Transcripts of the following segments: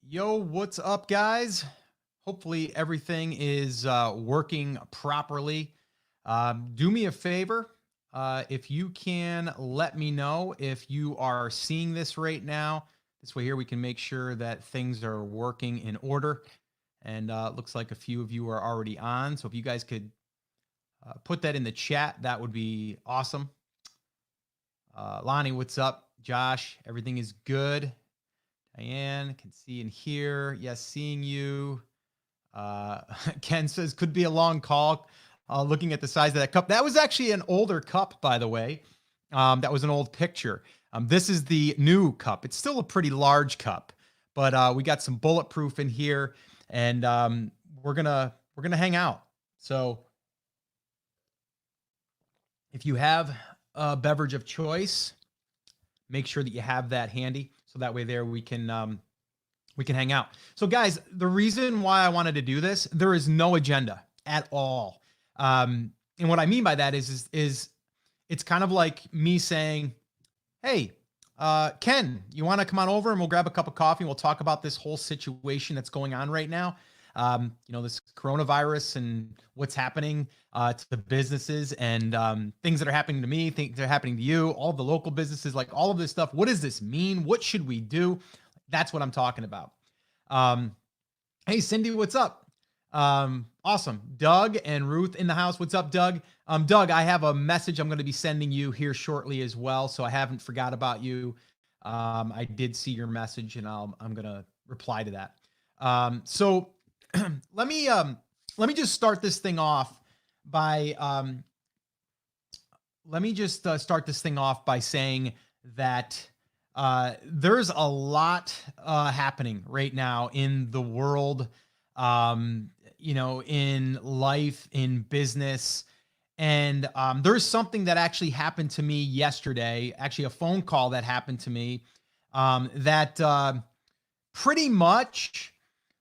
Yo, what's up, guys? Hopefully, everything is working properly. Do me a favor. If you can let me know if you are seeing this right now. This way, here we can make sure that things are working in order. And it looks like a few of you are already on. So, if you guys could put that in the chat, that would be awesome. Lonnie, what's up? Josh, everything is good. Diane can see and hear. Yes, seeing you. Ken says could be a long call. Looking at the size of that cup, that was actually an older cup, by the way. That was an old picture. This is the new cup. It's still a pretty large cup, but we got some bulletproof in here, and we're gonna hang out. So if you have a beverage of choice, make sure that you have that handy. So that way there we can hang out. So guys, the reason why I wanted to do this, there is no agenda at all. And what I mean by that is it's kind of like me saying, hey, Ken, you want to come on over and we'll grab a cup of coffee and we'll talk about this whole situation that's going on right now. This coronavirus and what's happening to the businesses and things that are happening to me, things that are happening to you, all the local businesses, like all of this stuff. What does this mean? What should we do? That's what I'm talking about. Hey, Cindy, what's up? Awesome. Doug and Ruth in the house. What's up, Doug? Doug, I have a message I'm going to be sending you here shortly as well. So I haven't forgot about you. I did see your message and I'm going to reply to that. So let me just start this thing off by saying that there's a lot happening right now in the world, in life, in business. And there's something that actually happened to me yesterday, actually a phone call that happened to me that pretty much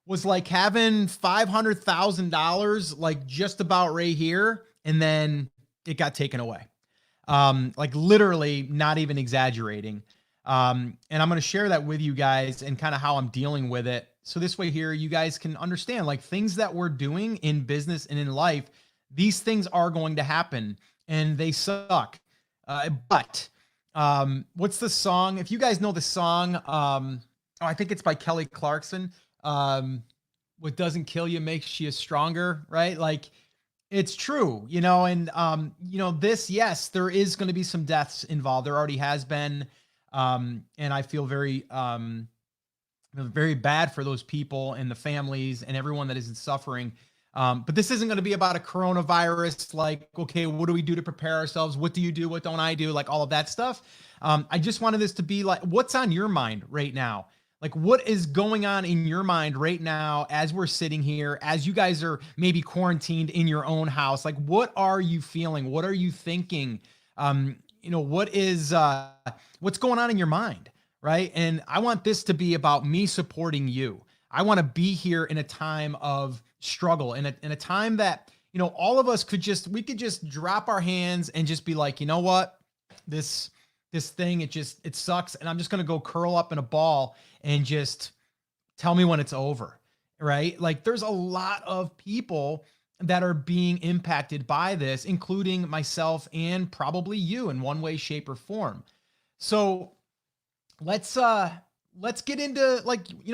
was like having $500,000, like just about right here. And then it got taken away. Like literally not even exaggerating. And I'm going to share that with you guys and kind of how I'm dealing with it. So this way here, you guys can understand like things that we're doing in business and in life, these things are going to happen and they suck. But what's the song? If you guys know the song, I think it's by Kelly Clarkson. What doesn't kill you makes you stronger, right? Like it's true, and yes, there is going to be some deaths involved. There already has been. And I feel very, very bad for those people and the families and everyone that is suffering. But this isn't going to be about a coronavirus. Like, okay, what do we do to prepare ourselves? What do you do? What don't I do? Like all of that stuff. I just wanted this to be like, what's on your mind right now? Like what is going on in your mind right now as we're sitting here, as you guys are maybe quarantined in your own house? Like, what are you feeling? What are you thinking? What's going on in your mind, right? And I want this to be about me supporting you. I want to be here in a time of struggle, in a time that, all of us could just drop our hands and just be like, you know what, this thing, it sucks. And I'm just going to go curl up in a ball and just tell me when it's over, right? Like there's a lot of people that are being impacted by this, including myself and probably you in one way, shape, or form. So let's get into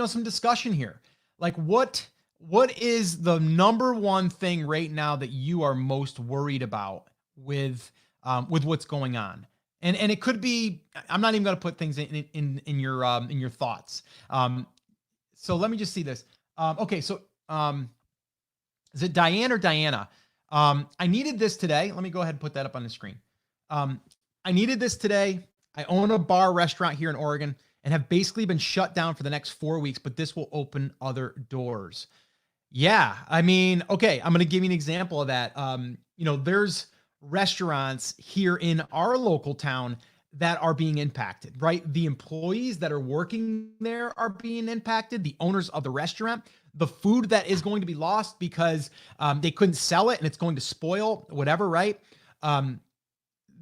some discussion here. Like what is the number one thing right now that you are most worried about with what's going on? And it could be, I'm not even going to put things in your thoughts. So let me just see this. Okay. So, is it Diane or Diana? I needed this today. Let me go ahead and put that up on the screen. I needed this today. I own a bar restaurant here in Oregon and have basically been shut down for the next 4 weeks, but this will open other doors. Yeah. I mean, okay, I'm going to give you an example of that. There's restaurants here in our local town that are being impacted, right? The employees that are working there are being impacted. The owners of the restaurant, the food that is going to be lost because they couldn't sell it and it's going to spoil, whatever, right?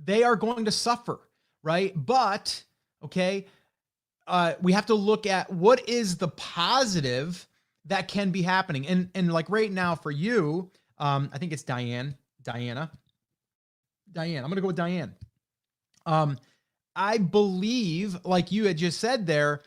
They are going to suffer, right? But, okay, we have to look at what is the positive that can be happening. And like right now for you, I think it's Diane. I'm going to go with Diane. I believe, like you had just said there,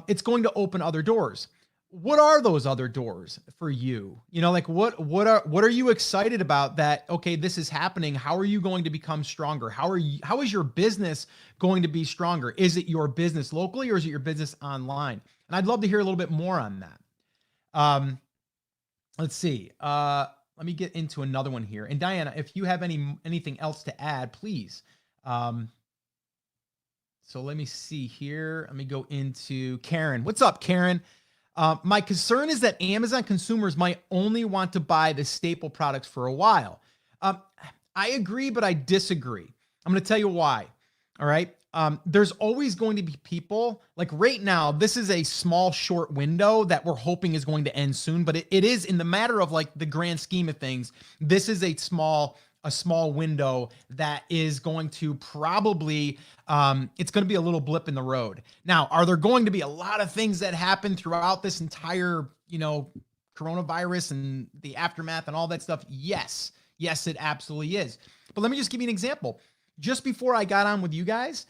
it's going to open other doors. What are those other doors for you? You know, like what are you excited about that? Okay, this is happening. How are you going to become stronger? How is your business going to be stronger? Is it your business locally or is it your business online? And I'd love to hear a little bit more on that. Let's see. Let me get into another one here. And Diana, if you have anything else to add, please. So let me see here. Let me go into Karen. What's up, Karen? My concern is that Amazon consumers might only want to buy the staple products for a while. I agree, but I disagree. I'm going to tell you why. All right. There's always going to be people like right now. This is a small, short window that we're hoping is going to end soon, but it is in the matter of like the grand scheme of things. This is a small window that is going to probably, it's going to be a little blip in the road. Now, are there going to be a lot of things that happen throughout this entire, coronavirus and the aftermath and all that stuff? Yes, it absolutely is. But let me just give you an example. Just before I got on with you guys,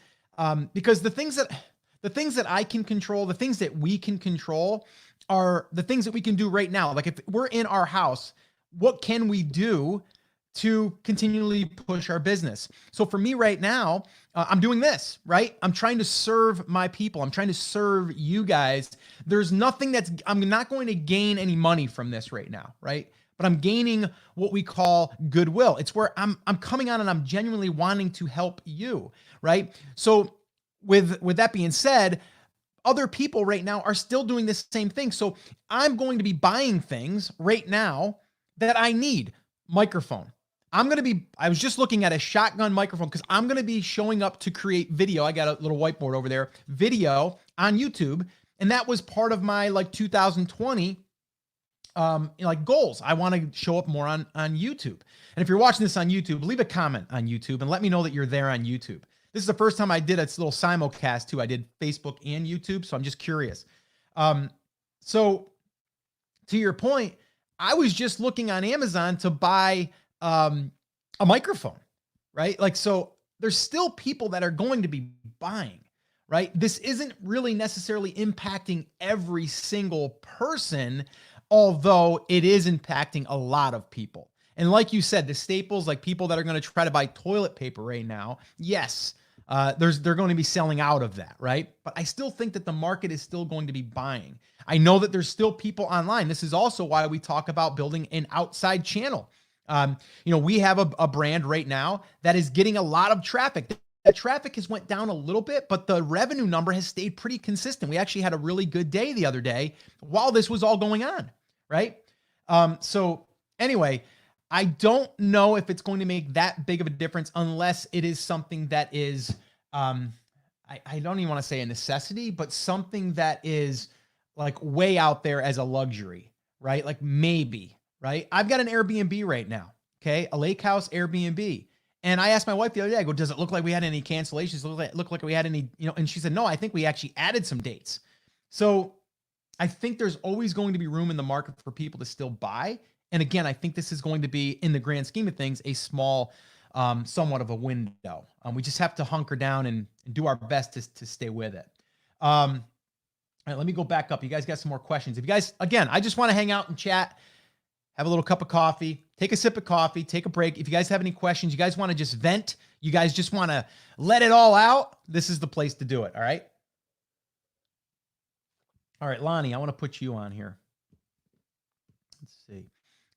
because the things that I can control, the things that we can control are the things that we can do right now. Like if we're in our house, what can we do to continually push our business? So for me right now, I'm doing this, right? I'm trying to serve my people. I'm trying to serve you guys. There's nothing I'm not going to gain any money from this right now, right? But I'm gaining what we call goodwill. It's where I'm coming on and I'm genuinely wanting to help you, right? So with that being said, other people right now are still doing the same thing. So I'm going to be buying things right now that I need. Microphone. I was just looking at a shotgun microphone because I'm going to be showing up to create video. I got a little whiteboard over there, video on YouTube. And that was part of my 2020 goals. I want to show up more on YouTube. And if you're watching this on YouTube, leave a comment on YouTube and let me know that you're there on YouTube. This is the first time I did a little simulcast too. I did Facebook and YouTube. So I'm just curious. So to your point, I was just looking on Amazon to buy a microphone, right? So there's still people that are going to be buying, right? This isn't really necessarily impacting every single person, although it is impacting a lot of people. And like you said, the staples, like people that are going to try to buy toilet paper right now, yes, they're going to be selling out of that, right? But I still think that the market is still going to be buying. I know that there's still people online. This is also why we talk about building an outside channel. We have a brand right now that is getting a lot of traffic. The traffic has went down a little bit, but the revenue number has stayed pretty consistent. We actually had a really good day the other day while this was all going on, right? So anyway, I don't know if it's going to make that big of a difference unless it is something that is, I don't even want to say a necessity, but something that is like way out there as a luxury, right? Like maybe. Right? I've got an Airbnb right now. Okay. A lake house Airbnb. And I asked my wife the other day, I go, does it look like we had any cancellations? Look like we had any, and she said, no, I think we actually added some dates. So I think there's always going to be room in the market for people to still buy. And again, I think this is going to be, in the grand scheme of things, a small, somewhat of a window. We just have to hunker down and do our best to stay with it. All right, let me go back up. You guys got some more questions. If you guys, again, I just want to hang out and chat. Have a little cup of coffee, take a sip of coffee, take a break. If you guys have any questions, you guys want to just vent, you guys just want to let it all out, this is the place to do it. All right. All right, Lonnie, I want to put you on here. Let's see.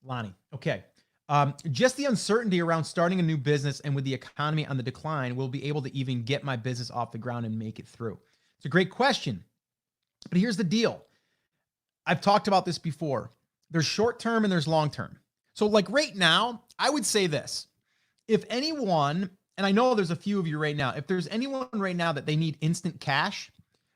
Lonnie. Okay. Just the uncertainty around starting a new business and with the economy on the decline, will be able to even get my business off the ground and make it through? It's a great question, but here's the deal. I've talked about this before. There's short term and there's long term. So like right now, I would say this. If anyone, and I know there's a few of you right now, if there's anyone right now that they need instant cash,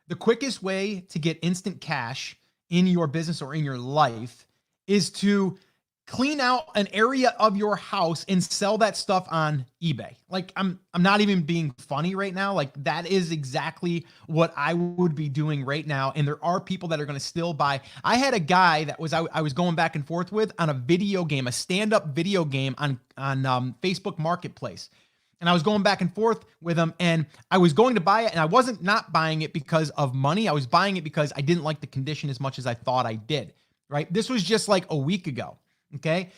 the quickest way to get instant cash in your business or in your life is to clean out an area of your house and sell that stuff on eBay. Like I'm not even being funny right now. Like that is exactly what I would be doing right now. And there are people that are going to still buy. I had a guy that I was going back and forth with on a video game, a stand-up video game on Facebook Marketplace. And I was going back and forth with him, and I was going to buy it, and I wasn't not buying it because of money. I was buying it because I didn't like the condition as much as I thought I did, right? This was just like a week ago. Okay.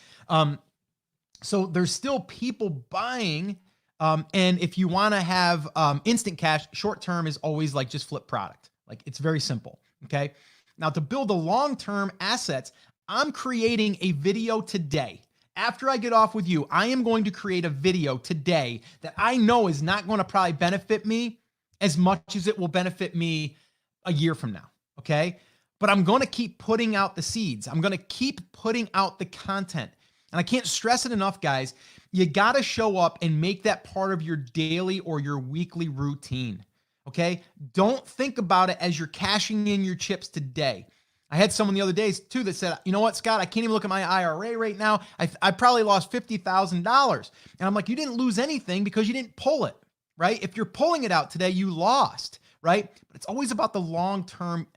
So there's still people buying. And if you want to have instant cash, short term is always like just flip product. Like it's very simple. Okay. Now to build the long-term assets, I'm creating a video today. After I get off with you, I am going to create a video today that I know is not going to probably benefit me as much as it will benefit me a year from now. Okay. But I'm going to keep putting out the seeds. I'm going to keep putting out the content. And I can't stress it enough, guys. You got to show up and make that part of your daily or your weekly routine. Okay? Don't think about it as you're cashing in your chips today. I had someone the other day too that said, you know what, Scott, I can't even look at my IRA right now. I probably lost $50,000. And I'm like, you didn't lose anything because you didn't pull it, right? If you're pulling it out today, you lost, right? But it's always about the long-term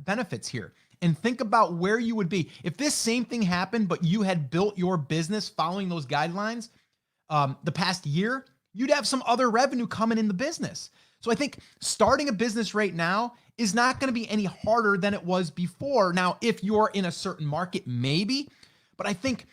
benefits here. And think about where you would be if this same thing happened, but you had built your business following those guidelines the past year. You'd have some other revenue coming in the business. So I think starting a business right now is not going to be any harder than it was before. Now, if you're in a certain market, maybe, but I think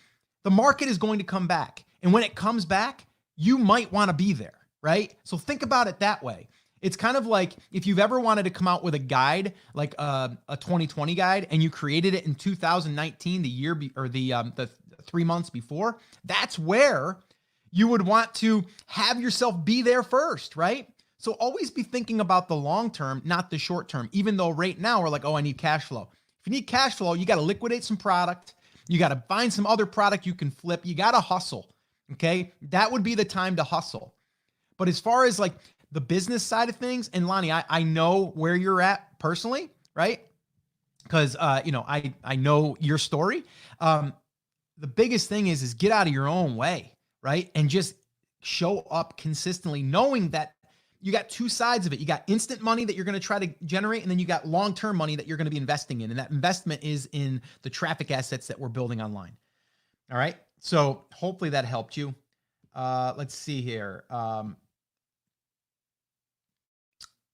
the market is going to come back. And when it comes back, you might want to be there, right? So think about it that way. It's kind of like if you've ever wanted to come out with a guide, like a 2020 guide, and you created it in 2019, the year or the 3 months before. That's where you would want to have yourself be there first, right? So always be thinking about the long term, not the short term. Even though right now we're like, oh, I need cash flow. If you need cash flow, you got to liquidate some product. You got to find some other product you can flip. You got to hustle. Okay, that would be the time to hustle. But as far as like the business side of things, and Lonnie, I know where you're at personally, right? Because I know your story. The biggest thing is get out of your own way, right? And just show up consistently, knowing that you got two sides of it. You got instant money that you're going to try to generate, and then you got long-term money that you're going to be investing in. And that investment is in the traffic assets that we're building online. All right. So hopefully that helped you. Let's see here.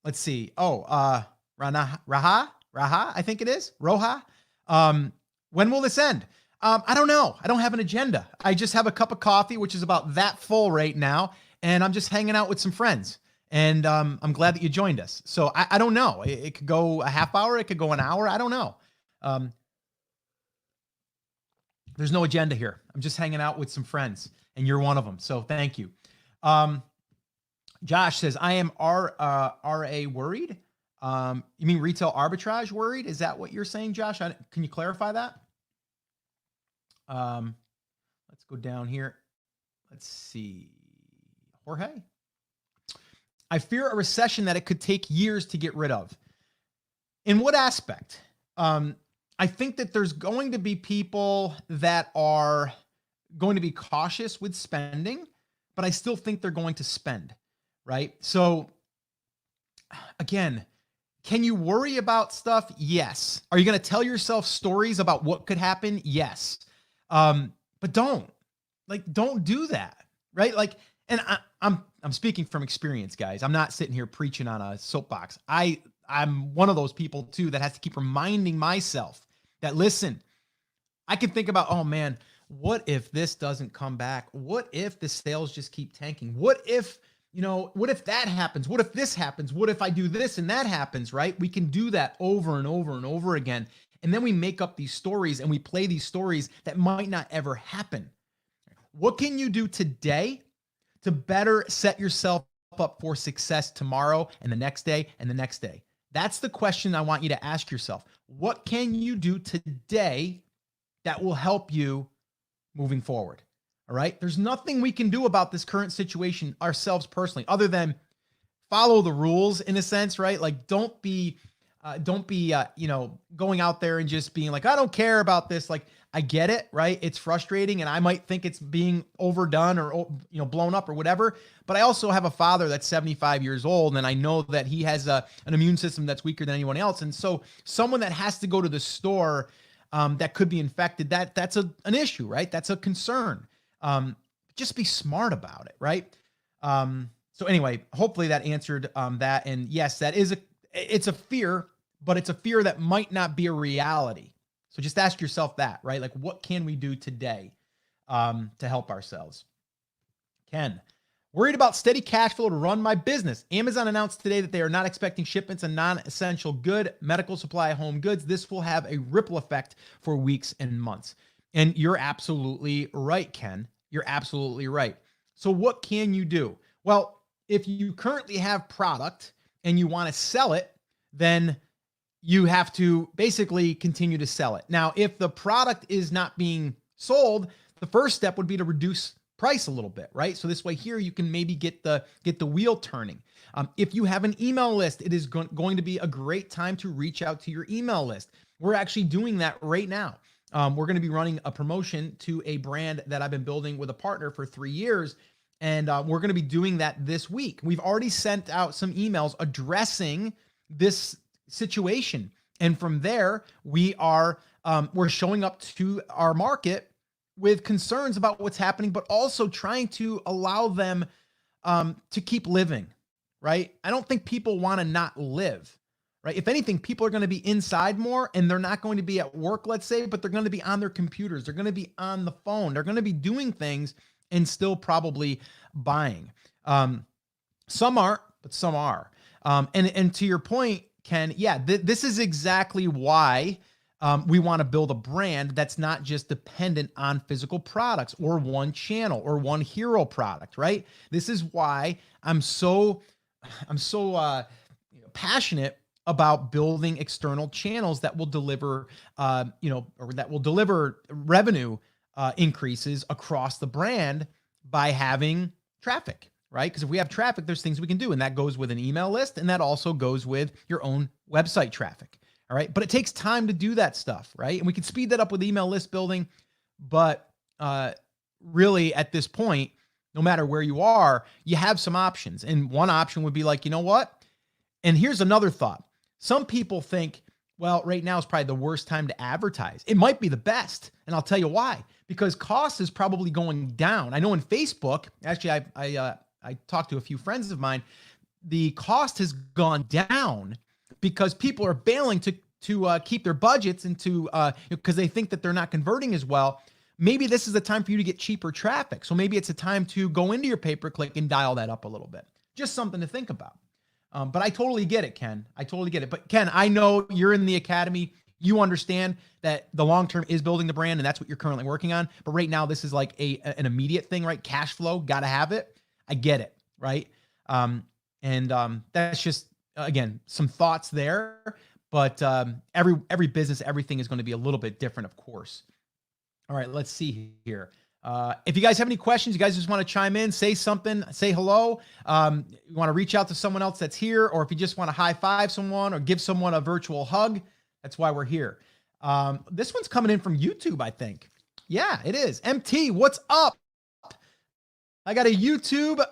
Let's see. Oh, Raha, I think it is. Roha. When will this end? I don't know. I don't have an agenda. I just have a cup of coffee, which is about that full right now. And I'm just hanging out with some friends. And I'm glad that you joined us. So I don't know. It could go a half hour. It could go an hour. I don't know. There's no agenda here. I'm just hanging out with some friends, and you're one of them. So thank you. Josh says, I am RA worried. You mean retail arbitrage worried? Is that what you're saying, Josh? Can you clarify that? Let's go down here. Let's see. Jorge. I fear a recession that it could take years to get rid of. In what aspect? I think that there's going to be people that are going to be cautious with spending, but I still think they're going to spend, right? So again, can you worry about stuff? Yes. Are you going to tell yourself stories about what could happen? Yes. But don't do that, right? Like, and I'm speaking from experience, guys. I'm not sitting here preaching on a soapbox. I'm one of those people too that has to keep reminding myself that, listen, I can think about, oh man, what if this doesn't come back? What if the sales just keep tanking? What if that happens? What if this happens? What if I do this and that happens, right? We can do that over and over and over again. And then we make up these stories and we play these stories that might not ever happen. What can you do today to better set yourself up for success tomorrow and the next day and the next day? That's the question I want you to ask yourself. What can you do today that will help you moving forward? All right. There's nothing we can do about this current situation ourselves personally, other than follow the rules in a sense, right? Like don't be don't be, going out there and just being like, I don't care about this. Like, I get it, right? It's frustrating, and I might think it's being overdone or, blown up or whatever. But I also have a father that's 75 years old, and I know that he has an immune system that's weaker than anyone else. And so someone that has to go to the store that could be infected, that's an issue, right? That's a concern. Just be smart about it, right? So anyway, hopefully that answered that. And yes, it's a fear, but it's a fear that might not be a reality. So just ask yourself that, right? Like, what can we do today to help ourselves? Ken, worried about steady cash flow to run my business. Amazon announced today that they are not expecting shipments of non-essential medical supply, home goods. This will have a ripple effect for weeks and months. And you're absolutely right, Ken. You're absolutely right. So what can you do? Well, if you currently have product and you want to sell it, then you have to basically continue to sell it. Now, if the product is not being sold, the first step would be to reduce price a little bit, right? So this way here, you can maybe get the wheel turning. If you have an email list, it is going to be a great time to reach out to your email list. We're actually doing that right now. We're going to be running a promotion to a brand that I've been building with a partner for 3 years. And we're going to be doing that this week. We've already sent out some emails addressing this situation. And from there, we're showing up to our market with concerns about what's happening, but also trying to allow them to keep living, right? I don't think people want to not live, right? If anything, people are going to be inside more, and they're not going to be at work, let's say, but they're going to be on their computers. They're going to be on the phone. They're going to be doing things and still probably buying. Some aren't, but some are. And to your point, Ken, yeah, this is exactly why we want to build a brand that's not just dependent on physical products or one channel or one hero product, right? This is why I'm so passionate about building external channels that will deliver, or that will deliver revenue increases across the brand by having traffic, right? Because if we have traffic, there's things we can do. And that goes with an email list. And that also goes with your own website traffic. All right. But it takes time to do that stuff, right? And we can speed that up with email list building. But really at this point, no matter where you are, you have some options. And one option would be like, you know what? And here's another thought. Some people think, well, right now is probably the worst time to advertise. It might be the best. And I'll tell you why. Because cost is probably going down. I know in Facebook, actually, I talked to a few friends of mine, the cost has gone down because people are bailing to keep their budgets and because they think that they're not converting as well. Maybe this is the time for you to get cheaper traffic. So maybe it's a time to go into your pay-per-click and dial that up a little bit. Just something to think about. But I totally get it, Ken. I totally get it. But Ken, I know you're in the academy. You understand that the long-term is building the brand, and that's what you're currently working on. But right now, this is like an immediate thing, right? Cash flow, got to have it. I get it, right? That's just, again, some thoughts there. But every business, everything is going to be a little bit different, of course. All right, let's see here. If you guys have any questions, you guys just want to chime in, say something, say hello. You want to reach out to someone else that's here, or if you just want to high five someone or give someone a virtual hug, that's why we're here. This one's coming in from YouTube, I think. Yeah, it is. MT, what's up? I got a YouTube.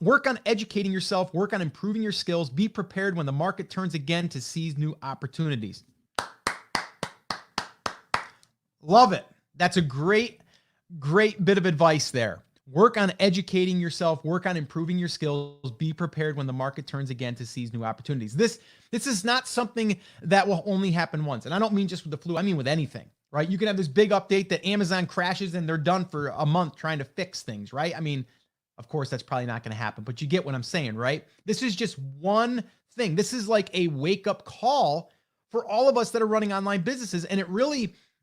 Work on educating yourself, work on improving your skills, be prepared when the market turns again to seize new opportunities. Love it. That's a great bit of advice there. Work on educating yourself, work on improving your skills, be prepared when the market turns again to seize new opportunities. This is not something that will only happen once. And I don't mean just with the flu, I mean with anything, right? You can have this big update that Amazon crashes and they're done for a month trying to fix things, right? I mean, of course, that's probably not going to happen, but you get what I'm saying, right? This is just one thing. This is like a wake-up call for all of us that are running online businesses. And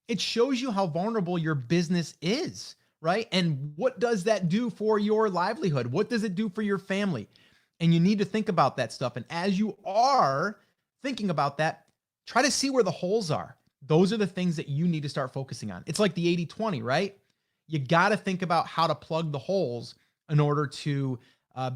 it shows you how vulnerable your business is, right? And what does that do for your livelihood? What does it do for your family? And you need to think about that stuff. And as you are thinking about that, try to see where the holes are. Those are the things that you need to start focusing on. It's like the 80-20, right? You got to think about how to plug the holes in order to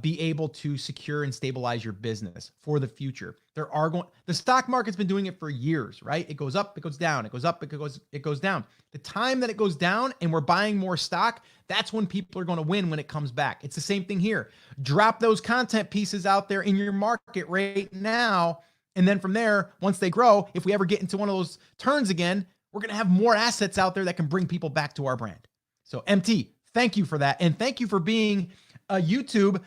be able to secure and stabilize your business for the future. The stock market's been doing it for years, right? It goes up, it goes down, it goes up, it goes down. The time that it goes down and we're buying more stock, that's when people are going to win when it comes back. It's the same thing here. Drop those content pieces out there in your market right now. And then from there, once they grow, if we ever get into one of those turns again, we're going to have more assets out there that can bring people back to our brand. So MT, thank you for that. And thank you for being a YouTube,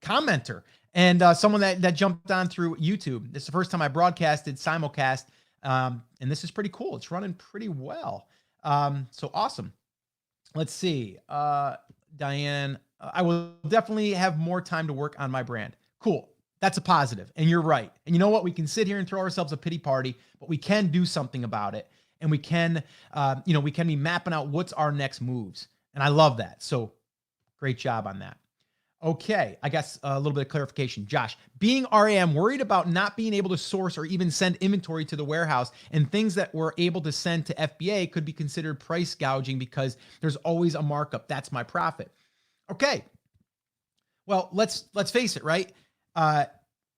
commenter and someone that jumped on through YouTube. This is the first time I broadcasted simulcast, and this is pretty cool. It's running pretty well. So awesome. Let's see. Diane, I will definitely have more time to work on my brand. Cool. That's a positive. And you're right. And you know what? We can sit here and throw ourselves a pity party, but we can do something about it. And we can, we can be mapping out what's our next moves. And I love that. So great job on that. Okay, I guess a little bit of clarification. Josh, being RA, I'm worried about not being able to source or even send inventory to the warehouse, and things that we're able to send to FBA could be considered price gouging because there's always a markup. That's my profit. Okay, well, let's face it, right?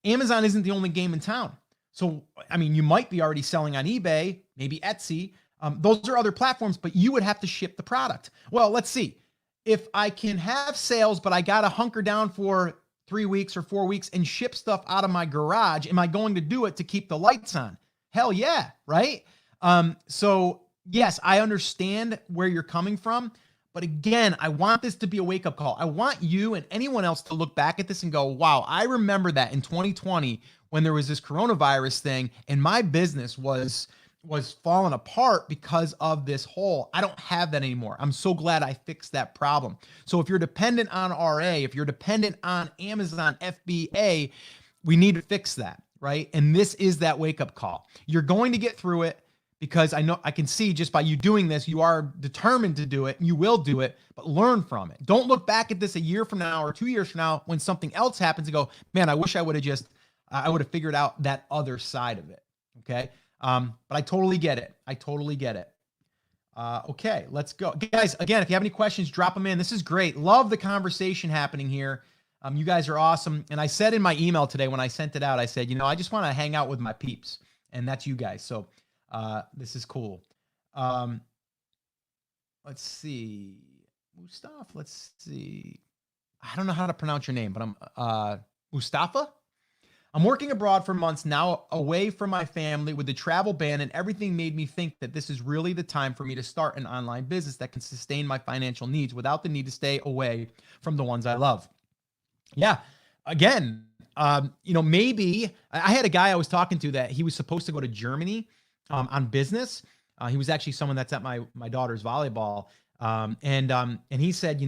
Amazon isn't the only game in town. So, I mean, you might be already selling on eBay, maybe Etsy. Those are other platforms, but you would have to ship the product. Well, let's see. If I can have sales, but I got to hunker down for 3 weeks or 4 weeks and ship stuff out of my garage, am I going to do it to keep the lights on? Hell yeah, right? So yes, I understand where you're coming from. But again, I want this to be a wake-up call. I want you and anyone else to look back at this and go, wow, I remember that in 2020 when there was this coronavirus thing and my business was falling apart because of this hole. I don't have that anymore. I'm so glad I fixed that problem. So if you're dependent on RA, if you're dependent on Amazon FBA, we need to fix that, right? And this is that wake-up call. You're going to get through it because I can see just by you doing this, you are determined to do it and you will do it, but learn from it. Don't look back at this a year from now or 2 years from now when something else happens and go, man, I wish I would have figured out that other side of it. Okay. But I totally get it. Okay, let's go. Guys, again, if you have any questions, drop them in. This is great. Love the conversation happening here. You guys are awesome. And I said in my email today when I sent it out, I said, I just want to hang out with my peeps. And that's you guys. So this is cool. Let's see. Mustafa, let's see. I don't know how to pronounce your name, but I'm Mustafa? I'm working abroad for months now, away from my family with the travel ban, and everything made me think that this is really the time for me to start an online business that can sustain my financial needs without the need to stay away from the ones I love. Yeah. Again, maybe I had a guy I was talking to that he was supposed to go to Germany on business. He was actually someone that's at my daughter's volleyball. And he said,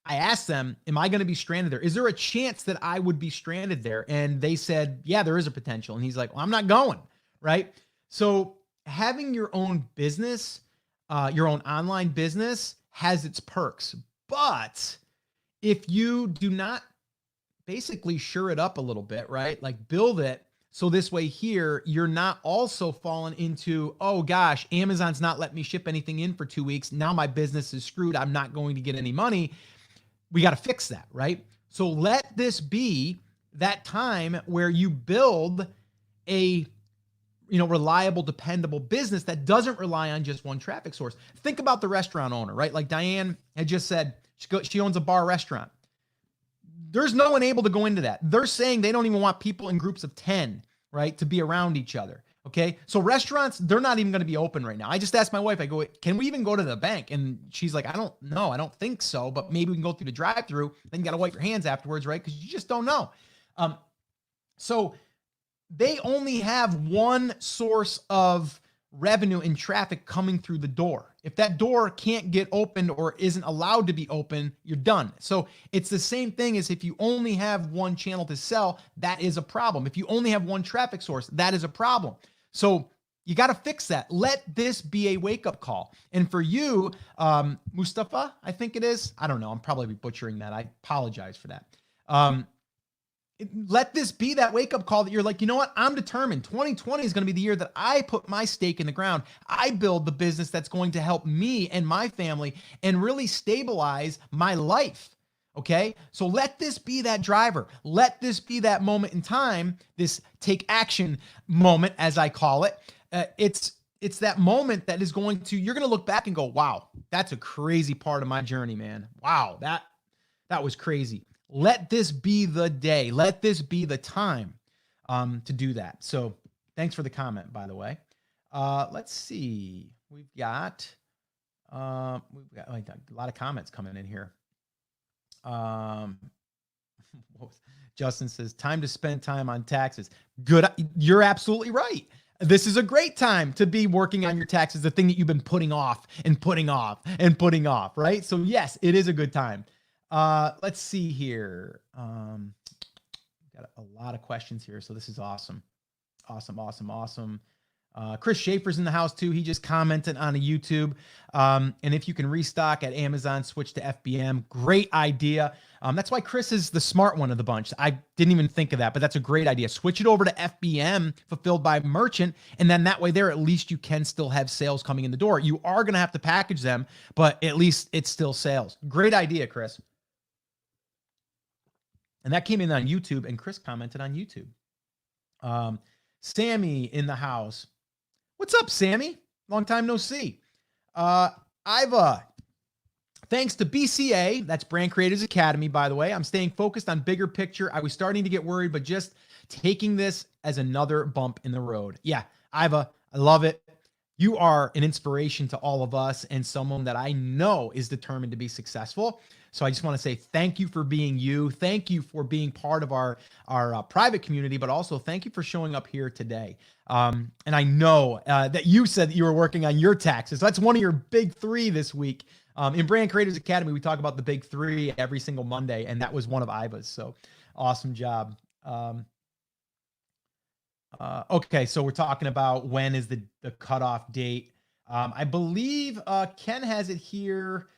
I asked them, am I going to be stranded there? Is there a chance that I would be stranded there? And they said, yeah, there is a potential. And he's like, well, I'm not going. Right. So having your own business, your own online business has its perks. But if you do not basically shore it up a little bit, right? Like build it. So this way here, you're not also falling into, oh gosh, Amazon's not letting me ship anything in for 2 weeks. Now my business is screwed. I'm not going to get any money. We got to fix that, right? So let this be that time where you build a, reliable, dependable business that doesn't rely on just one traffic source. Think about the restaurant owner, right? Like Diane had just said, she owns a bar restaurant. There's no one able to go into that. They're saying they don't even want people in groups of 10, right, to be around each other. Okay. So restaurants, they're not even going to be open right now. I just asked my wife, I go, can we even go to the bank? And she's like, I don't know. I don't think so, but maybe we can go through the drive-through. Then you got to wipe your hands afterwards, right? Because you just don't know. So they only have one source of revenue and traffic coming through the door. If that door can't get opened or isn't allowed to be open, you're done. So it's the same thing as if you only have one channel to sell, that is a problem. If you only have one traffic source, that is a problem. So you got to fix that. Let this be a wake-up call. And for you, Mustafa, I think it is. I don't know. I'm probably butchering that. I apologize for that. Let this be that wake-up call that you're like, you know what? I'm determined. 2020 is going to be the year that I put my stake in the ground. I build the business that's going to help me and my family and really stabilize my life. Okay. So let this be that driver. Let this be that moment in time, this take action moment, as I call it. It's that moment that is going to, you're going to look back and go, wow, that's a crazy part of my journey, man. Wow. That was crazy. Let this be the day. Let this be the time to do that. So thanks for the comment, by the way. Let's see. We've got like a lot of comments coming in here. Justin says, time to spend time on taxes. Good. You're absolutely right. This is a great time to be working on your taxes, the thing that you've been putting off and putting off and putting off, right? So yes, it is a good time. Let's see here. Got a lot of questions here. So this is awesome. Awesome. Chris Schaefer's in the house too. He just commented on a YouTube. And if you can restock at Amazon, switch to FBM. Great idea. That's why Chris is the smart one of the bunch. I didn't even think of that, but that's a great idea. Switch it over to FBM, fulfilled by merchant. And then that way there, at least you can still have sales coming in the door. You are going to have to package them, but at least it's still sales. Great idea, Chris. And that came in on YouTube, and Chris commented on YouTube. Sammy in the house. What's up, Sammy? Long time no see. Thanks to BCA, that's Brand Creators Academy, by the way, I'm staying focused on bigger picture. I was starting to get worried, but just taking this as another bump in the road. Yeah, Iva, I love it. You are an inspiration to all of us and someone that I know is determined to be successful. So I just want to say thank you for being you. Thank you for being part of our private community, but also thank you for showing up here today. And I know that you said that you were working on your taxes. That's one of your big three this week. In Brand Creators Academy, we talk about the big three every single Monday, and that was one of Iva's. So awesome job. Okay, so we're talking about when is the cutoff date. I believe Ken has it here.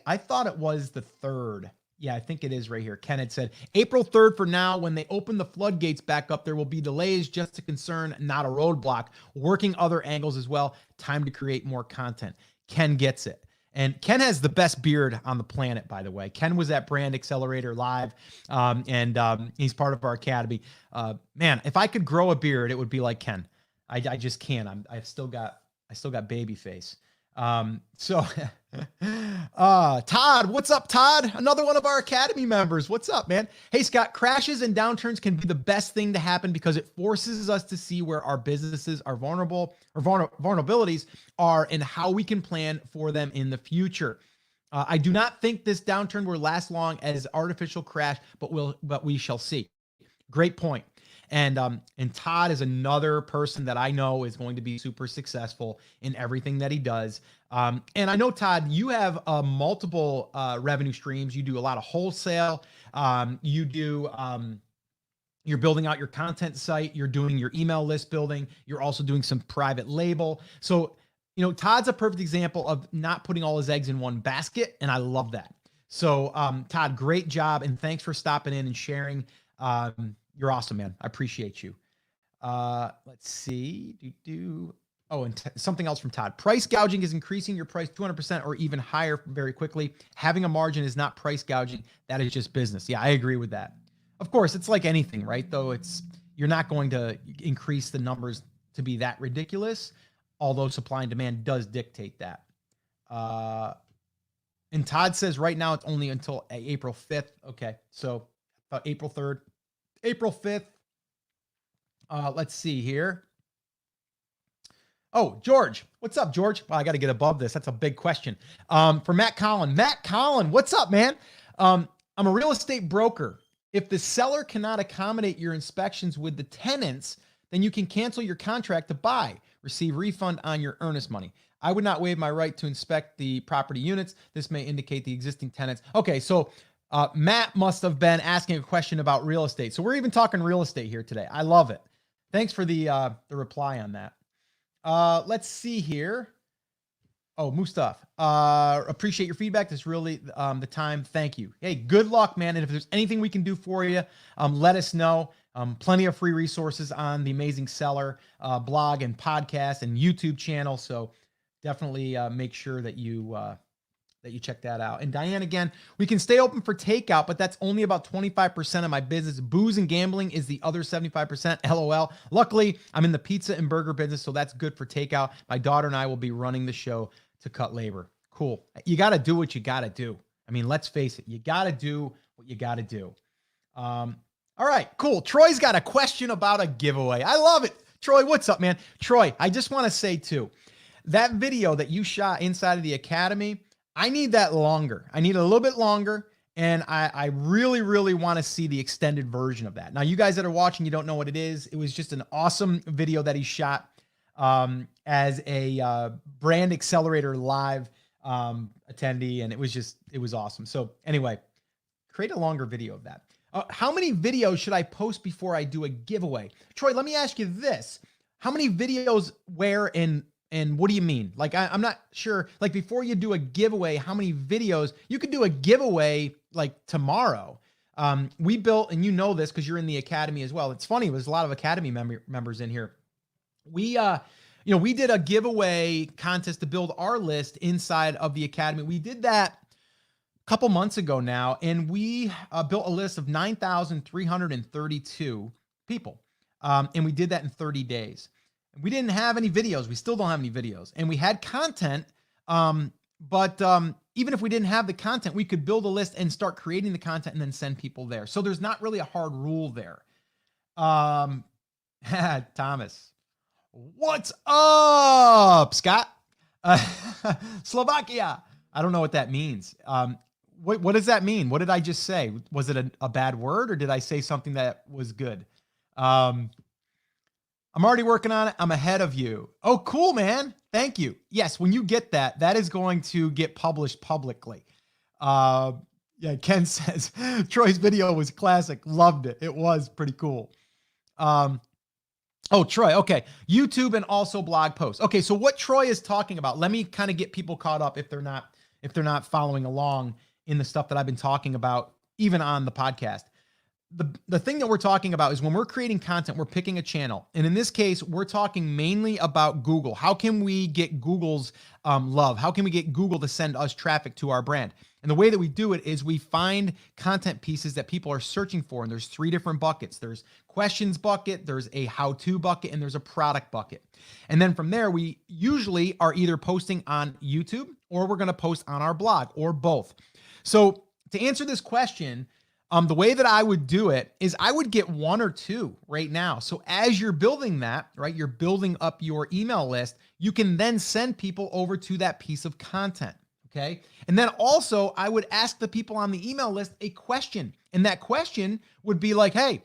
I thought it was the 3rd. Yeah, I think it is right here. Ken had said April 3rd for now. When they open the floodgates back up, there will be delays, just a concern, not a roadblock. Working other angles as well. Time to create more content. Ken gets it. And Ken has the best beard on the planet, by the way. Ken was at Brand Accelerator Live, and he's part of our academy. Man, if I could grow a beard, it would be like Ken. I just can't. I still got baby face. Todd, what's up, Todd? Another one of our academy members. What's up, man? Hey, Scott, crashes and downturns can be the best thing to happen because it forces us to see where our businesses are vulnerable or vulnerabilities are and how we can plan for them in the future. I do not think this downturn will last long as artificial crash, but we shall see. Great point. And Todd is another person that I know is going to be super successful in everything that he does. And I know, Todd, you have multiple revenue streams. You do a lot of wholesale. You're building out your content site. You're doing your email list building. You're also doing some private label. So, Todd's a perfect example of not putting all his eggs in one basket. And I love that. So, Todd, great job. And thanks for stopping in and sharing. You're awesome, man. I appreciate you. Let's see. Oh, and something else from Todd. Price gouging is increasing your price 200% or even higher very quickly. Having a margin is not price gouging. That is just business. Yeah, I agree with that. Of course, it's like anything, right? Though you're not going to increase the numbers to be that ridiculous, although supply and demand does dictate that. And Todd says right now it's only until April 5th. Okay, so about April 3rd. April 5th. Let's see here. Oh, George. What's up, George? Well, I got to get above this. That's a big question. For Matt Collin. Matt Collin, what's up, man? I'm a real estate broker. If the seller cannot accommodate your inspections with the tenants, then you can cancel your contract to buy, receive refund on your earnest money. I would not waive my right to inspect the property units. This may indicate the existing tenants. Okay, so Matt must have been asking a question about real estate. So we're even talking real estate here today. I love it. Thanks for the reply on that. Let's see here. Oh, Mustaf, appreciate your feedback. This is really the time. Thank you. Hey, good luck, man. And if there's anything we can do for you, let us know. Plenty of free resources on the Amazing Seller blog and podcast and YouTube channel. So definitely make sure that you that you check that out. And Diane, again, we can stay open for takeout, but that's only about 25% of my business. Booze and gambling is the other 75%. LOL. Luckily, I'm in the pizza and burger business, so that's good for takeout. My daughter and I will be running the show to cut labor. Cool. You got to do what you got to do. I mean, let's face it. You got to do what you got to do. All right, cool. Troy's got a question about a giveaway. I love it. Troy, what's up, man? Troy, I just want to say too, that video that you shot inside of the academy, I need that longer. I need a little bit longer. And I really, really want to see the extended version of that. Now, you guys that are watching, you don't know what it is. It was just an awesome video that he shot as a Brand Accelerator Live attendee. And it was awesome. So anyway, create a longer video of that. How many videos should I post before I do a giveaway? Troy, let me ask you this. How many videos where and what do you mean? Like, I'm not sure, like before you do a giveaway, how many videos you could do a giveaway like tomorrow. We built, and you know this because you're in the academy as well. It's funny. There's a lot of academy members in here. We did a giveaway contest to build our list inside of the academy. We did that a couple months ago now, and we built a list of 9,332 people. And we did that in 30 days. We didn't have any videos. We still don't have any videos. And we had content. But even if we didn't have the content, we could build a list and start creating the content and then send people there. So there's not really a hard rule there. Thomas, what's up, Scott? Slovakia. I don't know what that means. What does that mean? What did I just say? Was it a bad word, or did I say something that was good? I'm already working on it. I'm ahead of you. Oh, cool, man. Thank you. Yes, when you get that, that is going to get published publicly. Yeah, Ken says, Troy's video was classic. Loved it. It was pretty cool. Oh, Troy. Okay. YouTube and also blog posts. Okay. So what Troy is talking about, let me kind of get people caught up if they're not following along in the stuff that I've been talking about, even on the podcast. The thing that we're talking about is when we're creating content, we're picking a channel. And in this case, we're talking mainly about Google. How can we get Google's love? How can we get Google to send us traffic to our brand? And the way that we do it is we find content pieces that people are searching for. And there's 3 different buckets. There's questions bucket, there's a how-to bucket, and there's a product bucket. And then from there, we usually are either posting on YouTube or we're going to post on our blog, or both. So to answer this question, the way that I would do it is I would get 1 or 2 right now. So as you're building that, right, you're building up your email list, you can then send people over to that piece of content. Okay. And then also I would ask the people on the email list a question. And that question would be like, hey,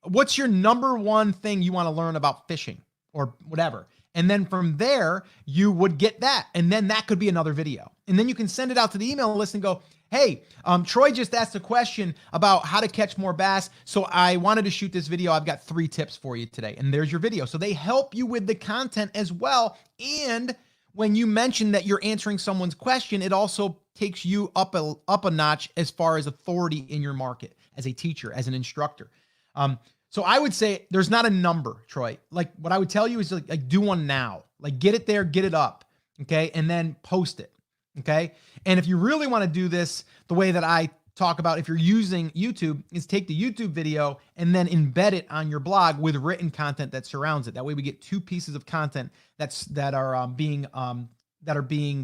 what's your number 1 thing you want to learn about fishing or whatever? And then from there, you would get that. And then that could be another video. And then you can send it out to the email list and go, hey, Troy just asked a question about how to catch more bass. So I wanted to shoot this video. I've got 3 tips for you today. And there's your video. So they help you with the content as well. And when you mention that you're answering someone's question, it also takes you up a notch as far as authority in your market as a teacher, as an instructor. So I would say there's not a number, Troy. Like what I would tell you is like do one now, like get it there, get it up. Okay. And then post it. Okay. And if you really want to do this, the way that I talk about, if you're using YouTube, is take the YouTube video and then embed it on your blog with written content that surrounds it. That way we get 2 pieces of content that are being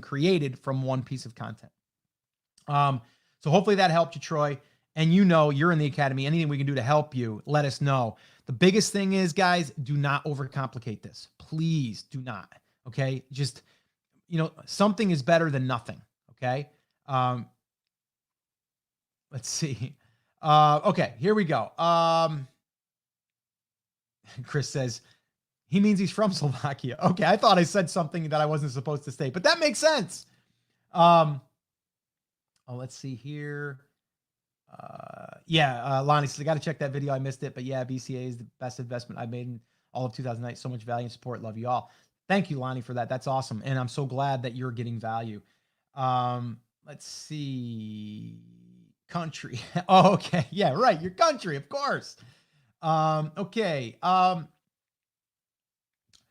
created from 1 piece of content. So hopefully that helped you, Troy. And you know, you're in the academy. Anything we can do to help you, let us know. The biggest thing is, guys, do not overcomplicate this. Please do not. Okay. Just, something is better than nothing. Okay. Let's see. Okay, here we go. Chris says he means he's from Slovakia. Okay. I thought I said something that I wasn't supposed to say, but that makes sense. Let's see here. Lonnie says, I got to check that video. I missed it, but yeah, BCA is the best investment I've made in all of 2009. So much value and support. Love you all. Thank you, Lonnie, for that. That's awesome. And I'm so glad that you're getting value. Let's see. Country. Oh, okay. Yeah, right. Your country, of course. Okay.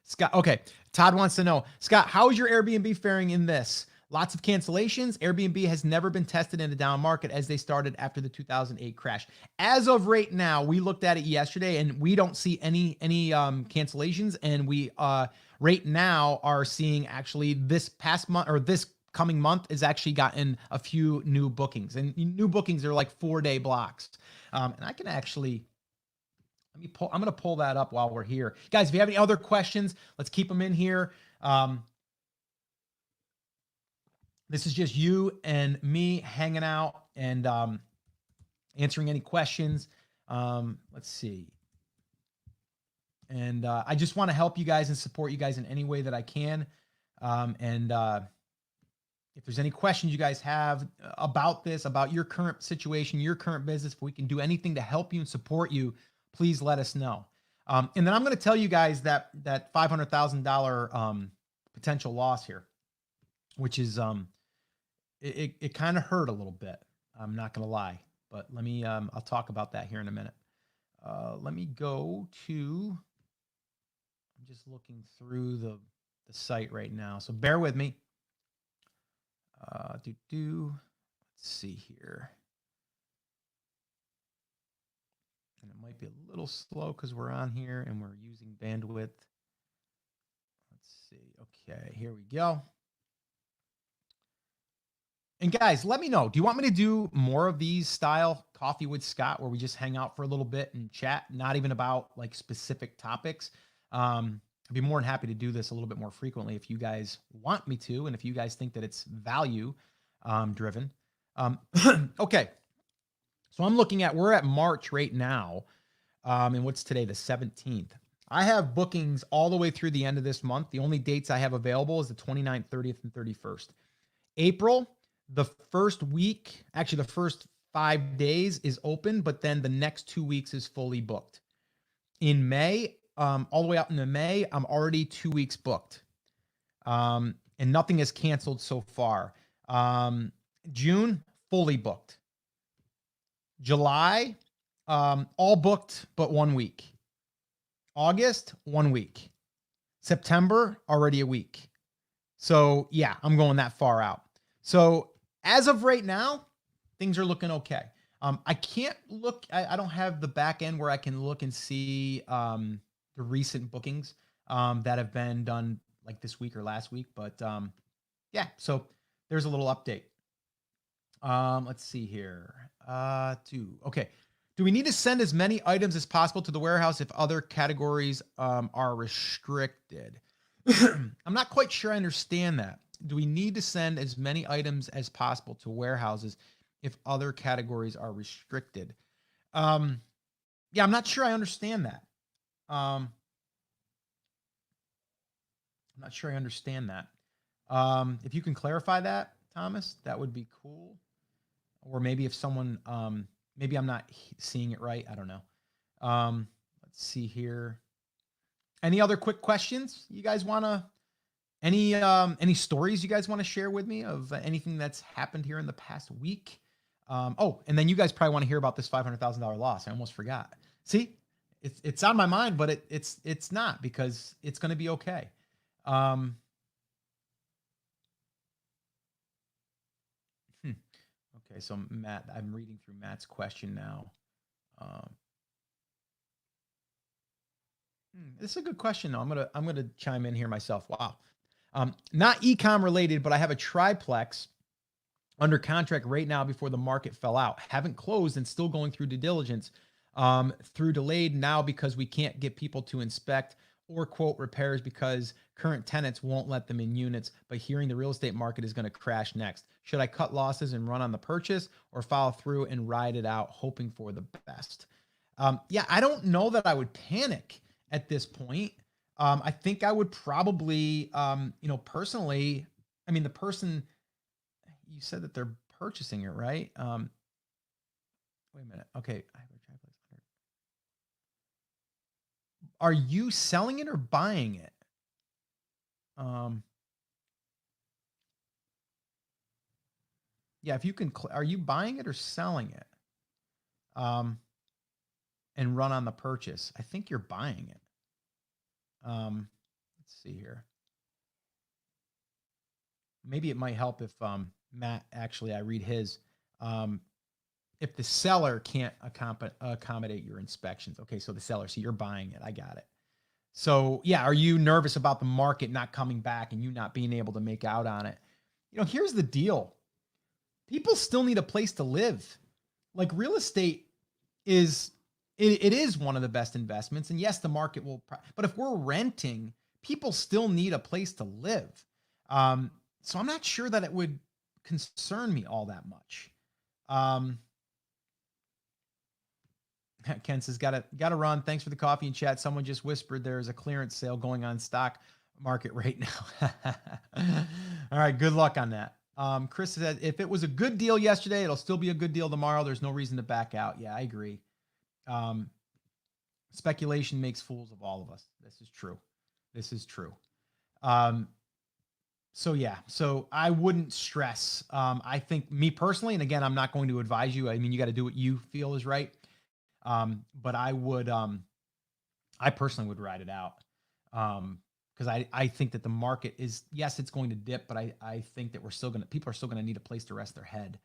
Scott. Okay. Todd wants to know, Scott, how is your Airbnb faring in this? Lots of cancellations. Airbnb has never been tested in a down market as they started after the 2008 crash. As of right now, we looked at it yesterday and we don't see any cancellations. And we right now are seeing actually this past month or this coming month has actually gotten a few new bookings, and new bookings are like 4-day blocks. And I can actually I'm going to pull that up while we're here. Guys, if you have any other questions, let's keep them in here. This is just you and me hanging out and answering any questions. Let's see. And I just want to help you guys and support you guys in any way that I can. If there's any questions you guys have about this, about your current situation, your current business, if we can do anything to help you and support you, please let us know. And then I'm going to tell you guys that $500,000 potential loss here, which is it kind of hurt a little bit. I'm not going to lie, but let me I'll talk about that here in a minute. Let me go to. I'm just looking through the site right now, so bear with me. Let's see here. And it might be a little slow because we're on here and we're using bandwidth. Let's see. Okay, here we go. And guys, let me know. Do you want me to do more of these style Coffee with Scott where we just hang out for a little bit and chat, not even about like specific topics? I'd be more than happy to do this a little bit more frequently if you guys want me to, and if you guys think that it's value driven. Okay. So I'm looking at, we're at March right now. And what's today? The 17th. I have bookings all the way through the end of this month. The only dates I have available is the 29th, 30th, and 31st. April, the first week, actually the first 5 days is open, but then the next 2 weeks is fully booked. In May, all the way out into May, I'm already 2 weeks booked. And nothing is canceled so far. June, fully booked. July, all booked but 1 week. August, 1 week. September, already a week. So yeah, I'm going that far out. So as of right now, things are looking okay. I can't look, I don't have the back end where I can look and see the recent bookings that have been done like this week or last week. But yeah, so there's a little update. Let's see here. Okay. Do we need to send as many items as possible to the warehouse if other categories are restricted? I'm not quite sure I understand that. Do we need to send as many items as possible to warehouses if other categories are restricted? Yeah, I'm not sure I understand that. I'm not sure I understand that. If you can clarify that, Thomas, that would be cool. Or maybe if someone, maybe I'm not seeing it right. I don't know. Let's see here. Any other quick questions you guys want to, any stories you guys want to share with me of anything that's happened here in the past week? Oh, and then you guys probably want to hear about this $500,000 loss. I almost forgot. See, it's on my mind, but it's not, because it's going to be okay. Okay, so Matt, I'm reading through Matt's question now. This is a good question, though. I'm gonna chime in here myself. Wow, not ecom related, but I have a triplex under contract right now before the market fell out. Haven't closed and still going through due diligence. Through delayed now because we can't get people to inspect or quote repairs because current tenants won't let them in units, but hearing the real estate market is going to crash next. Should I cut losses and run on the purchase, or follow through and ride it out, hoping for the best? Yeah, I don't know that I would panic at this point. I think I would probably, personally, I mean, the person, you said that they're purchasing it, right? Wait a minute. Okay. Are you selling it or buying it? Yeah, if you can, are you buying it or selling it? And run on the purchase. I think you're buying it. Let's see here. maybe it might help if Matt, actually, I read his. Um, if the seller can't accommodate your inspections. Okay, so the seller, so you're buying it. I got it. So yeah, are you nervous about the market not coming back and you not being able to make out on it? Here's the deal. People still need a place to live. Like real estate is it is one of the best investments. And yes, the market will, but if we're renting, people still need a place to live. So I'm not sure that it would concern me all that much. Ken says, gotta run. Thanks for the coffee and chat. Someone just whispered there's a clearance sale going on stock market right now. All right, good luck on that. Chris said, if it was a good deal yesterday, it'll still be a good deal tomorrow. There's no reason to back out. Yeah, I agree. Speculation makes fools of all of us. This is true. This is true. So yeah, so I wouldn't stress. I think me personally, and again, I'm not going to advise you. I mean, you got to do what you feel is right. But I would, I personally would ride it out. Because I think that the market is, yes, it's going to dip, but I think that people are still going to need a place to rest their head.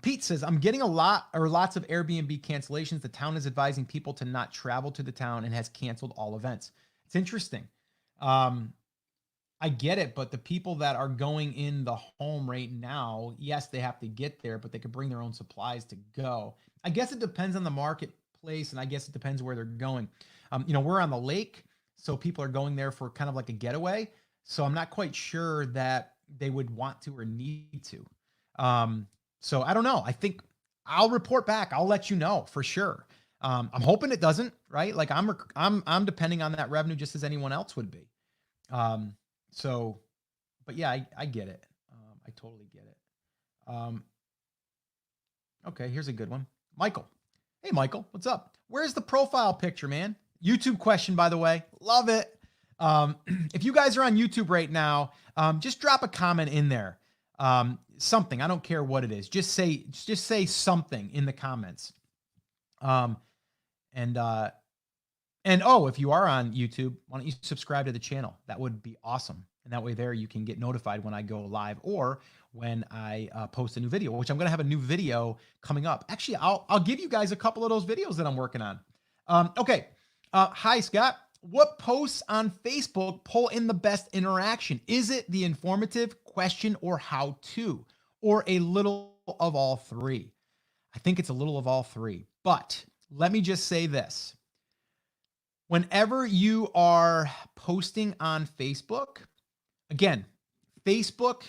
Pete says, I'm getting lots of Airbnb cancellations. The town is advising people to not travel to the town and has canceled all events. It's interesting. I get it, but the people that are going in the home right now, yes, they have to get there, but they could bring their own supplies to go. I guess it depends on the marketplace, and I guess it depends where they're going. We're on the lake, so people are going there for kind of like a getaway. So I'm not quite sure that they would want to or need to. So I don't know. I think I'll report back. I'll let you know for sure. I'm hoping it doesn't, right? Like I'm depending on that revenue just as anyone else would be. But yeah, I get it. I totally get it. Okay, here's a good one. Michael. Hey, Michael, what's up? Where's the profile picture, man? YouTube question, by the way. Love it. If you guys are on YouTube right now, just drop a comment in there. Something, I don't care what it is. Just say something in the comments. And if you are on YouTube, why don't you subscribe to the channel? That would be awesome. And that way there you can get notified when I go live or when I post a new video, which I'm going to have a new video coming up. Actually, I'll give you guys a couple of those videos that I'm working on. Okay. Hi, Scott. What posts on Facebook pull in the best interaction? Is it the informative, question, or how to, or a little of all three? I think it's a little of all three, but let me just say this. Whenever you are posting on Facebook, again, Facebook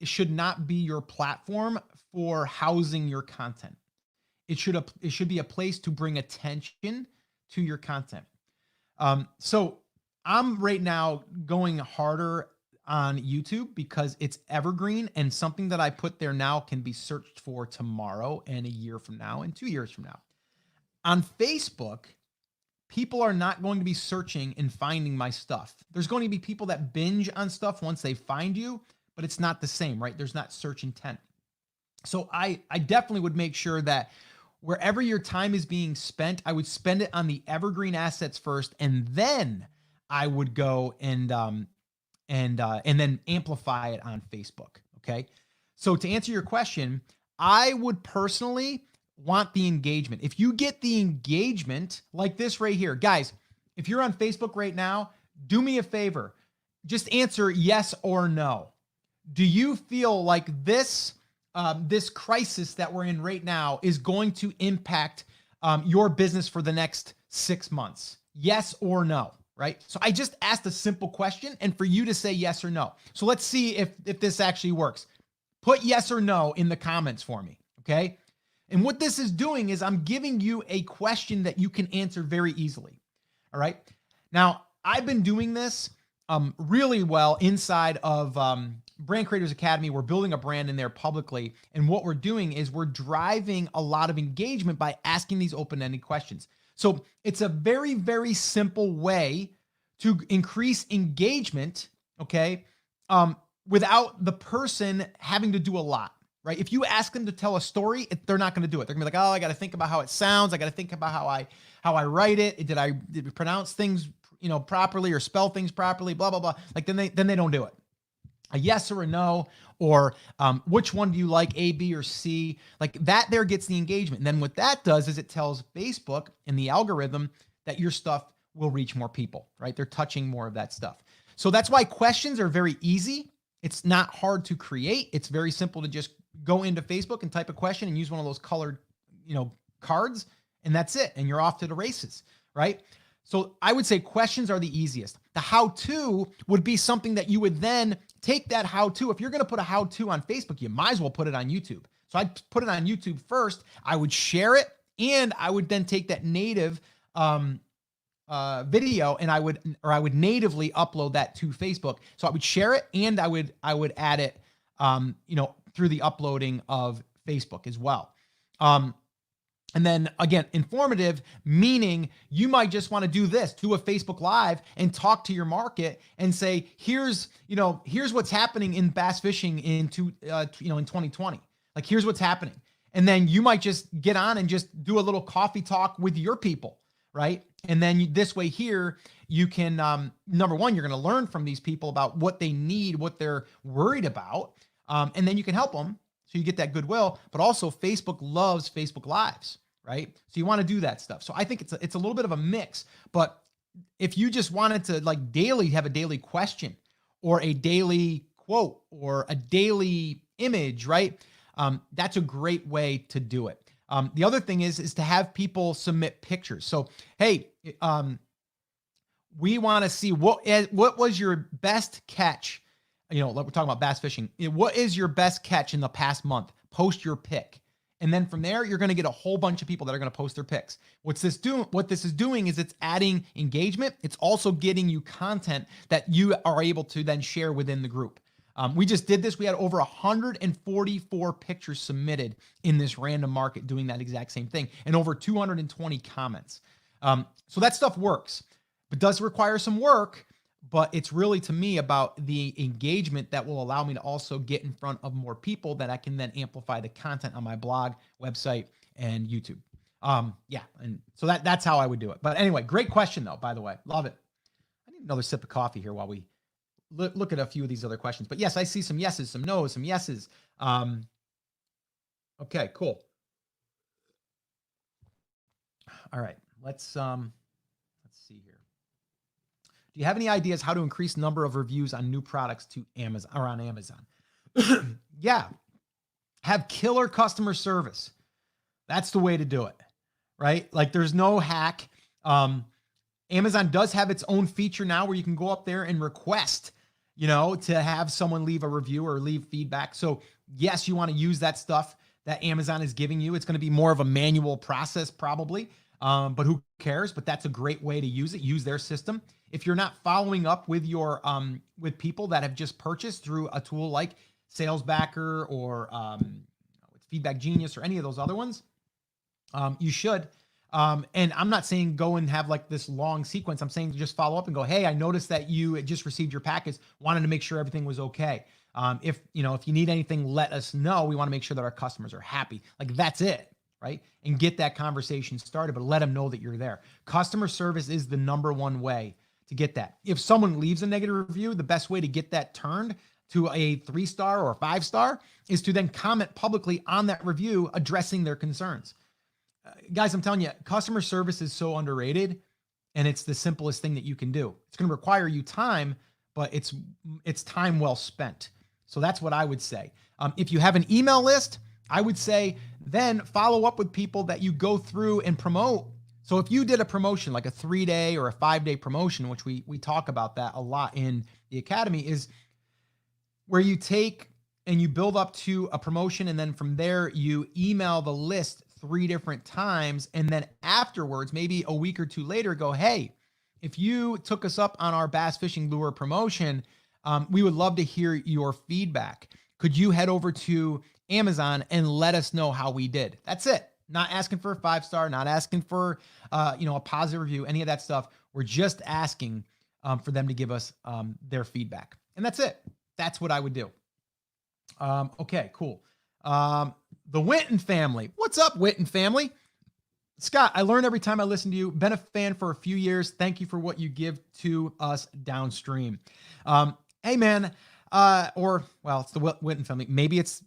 should not be your platform for housing your content. It should be a place to bring attention to your content. So I'm right now going harder on YouTube because it's evergreen, and something that I put there now can be searched for tomorrow and a year from now and 2 years from now. On Facebook, people are not going to be searching and finding my stuff. There's going to be people that binge on stuff once they find you, but it's not the same, right? There's not search intent. So I definitely would make sure that wherever your time is being spent, I would spend it on the evergreen assets first, and then I would go and then amplify it on Facebook. Okay. So to answer your question, I would personally want the engagement. If you get the engagement like this right here, guys, if you're on Facebook right now, do me a favor. Just answer yes or no. Do you feel like this crisis that we're in right now is going to impact your business for the next 6 months? Yes or no, right? So I just asked a simple question and for you to say yes or no. So let's see if this actually works. Put yes or no in the comments for me, okay? And what this is doing is I'm giving you a question that you can answer very easily, all right? Now, I've been doing this really well inside of Brand Creators Academy. We're building a brand in there publicly. And what we're doing is we're driving a lot of engagement by asking these open-ended questions. So it's a very, very simple way to increase engagement, okay, without the person having to do a lot, right? If you ask them to tell a story, they're not going to do it. They're gonna be like, oh, I got to think about how it sounds. I got to think about how I write it. Did we pronounce things, properly or spell things properly, blah, blah, blah. Like then they don't do it. a yes or a no, or which one do you like, A, B, or C? Like that there gets the engagement. And then what that does is it tells Facebook and the algorithm that your stuff will reach more people, right? They're touching more of that stuff. So that's why questions are very easy. It's not hard to create. It's very simple to just go into Facebook and type a question and use one of those colored, cards, and that's it. And you're off to the races, right? So I would say questions are the easiest. The how-to would be something that you would then take that how-to. If you're going to put a how-to on Facebook, you might as well put it on YouTube. So I'd put it on YouTube first. I would share it, and I would then take that native video, and I would natively upload that to Facebook. So I would share it, and I would add it, through the uploading of Facebook as well. And then again, informative, meaning you might just want to do a Facebook Live and talk to your market and say, here's what's happening in bass fishing in 2020. Like, here's what's happening. And then you might just get on and just do a little coffee talk with your people, right? And then this way here, you can, number one, you're going to learn from these people about what they need, what they're worried about. And then you can help them. So you get that goodwill, but also Facebook loves Facebook Lives, right? So you want to do that stuff. So I think it's a little bit of a mix, but if you just wanted to like have a daily question or a daily quote or a daily image, right? That's a great way to do it. The other thing is to have people submit pictures. So, hey, we want to see what was your best catch. Like we're talking about bass fishing. What is your best catch in the past month? Post your pic. And then from there, you're going to get a whole bunch of people that are going to post their pics. What this is doing is it's adding engagement. It's also getting you content that you are able to then share within the group. We just did this. We had over 144 pictures submitted in this random market doing that exact same thing, and over 220 comments. So that stuff works. It does require some work, but it's really, to me, about the engagement that will allow me to also get in front of more people that I can then amplify the content on my blog, website, and YouTube. And so that's how I would do it. But anyway, great question though, by the way. Love it. I need another sip of coffee here while we look at a few of these other questions. But yes, I see some yeses, some no's, some yeses. Okay, cool. All right, let's see here. Do you have any ideas how to increase number of reviews on new products to Amazon or on Amazon? Yeah. Have killer customer service. That's the way to do it, right? Like, there's no hack. Amazon does have its own feature now where you can go up there and request, to have someone leave a review or leave feedback. So yes, you want to use that stuff that Amazon is giving you. It's going to be more of a manual process probably, but who cares? But that's a great way to use it. Use their system. If you're not following up with your with people that have just purchased through a tool like SalesBacker or Feedback Genius or any of those other ones, you should. And I'm not saying go and have like this long sequence. I'm saying just follow up and go, hey, I noticed that you had just received your package. Wanted to make sure everything was okay. If you need anything, let us know. We want to make sure that our customers are happy. Like, that's it, right? And get that conversation started, but let them know that you're there. Customer service is the number one way to get that. If someone leaves a negative review, the best way to get that turned to a 3-star or a 5-star is to then comment publicly on that review addressing their concerns. Guys, I'm telling you, customer service is so underrated, and it's the simplest thing that you can do. It's going to require you time, but it's time well spent. So that's what I would say. If you have an email list, I would say then follow up with people that you go through and promote. So if you did a promotion, like a 3-day or a 5-day promotion, which we talk about that a lot in the academy, is where you take and you build up to a promotion, and then from there you email the list 3 different times, and then afterwards, maybe a week or 2 later, go, hey, if you took us up on our bass fishing lure promotion, we would love to hear your feedback. Could you head over to Amazon and let us know how we did? That's it. Not asking for a 5-star, not asking for a positive review, any of that stuff. We're just asking for them to give us their feedback, and that's it. That's what I would do. Okay, cool. The Winton family. What's up, Winton family? Scott, I learn every time I listen to you. Been a fan for a few years. Thank you for what you give to us downstream. Hey, man, Or well, it's the Witten family. Maybe it's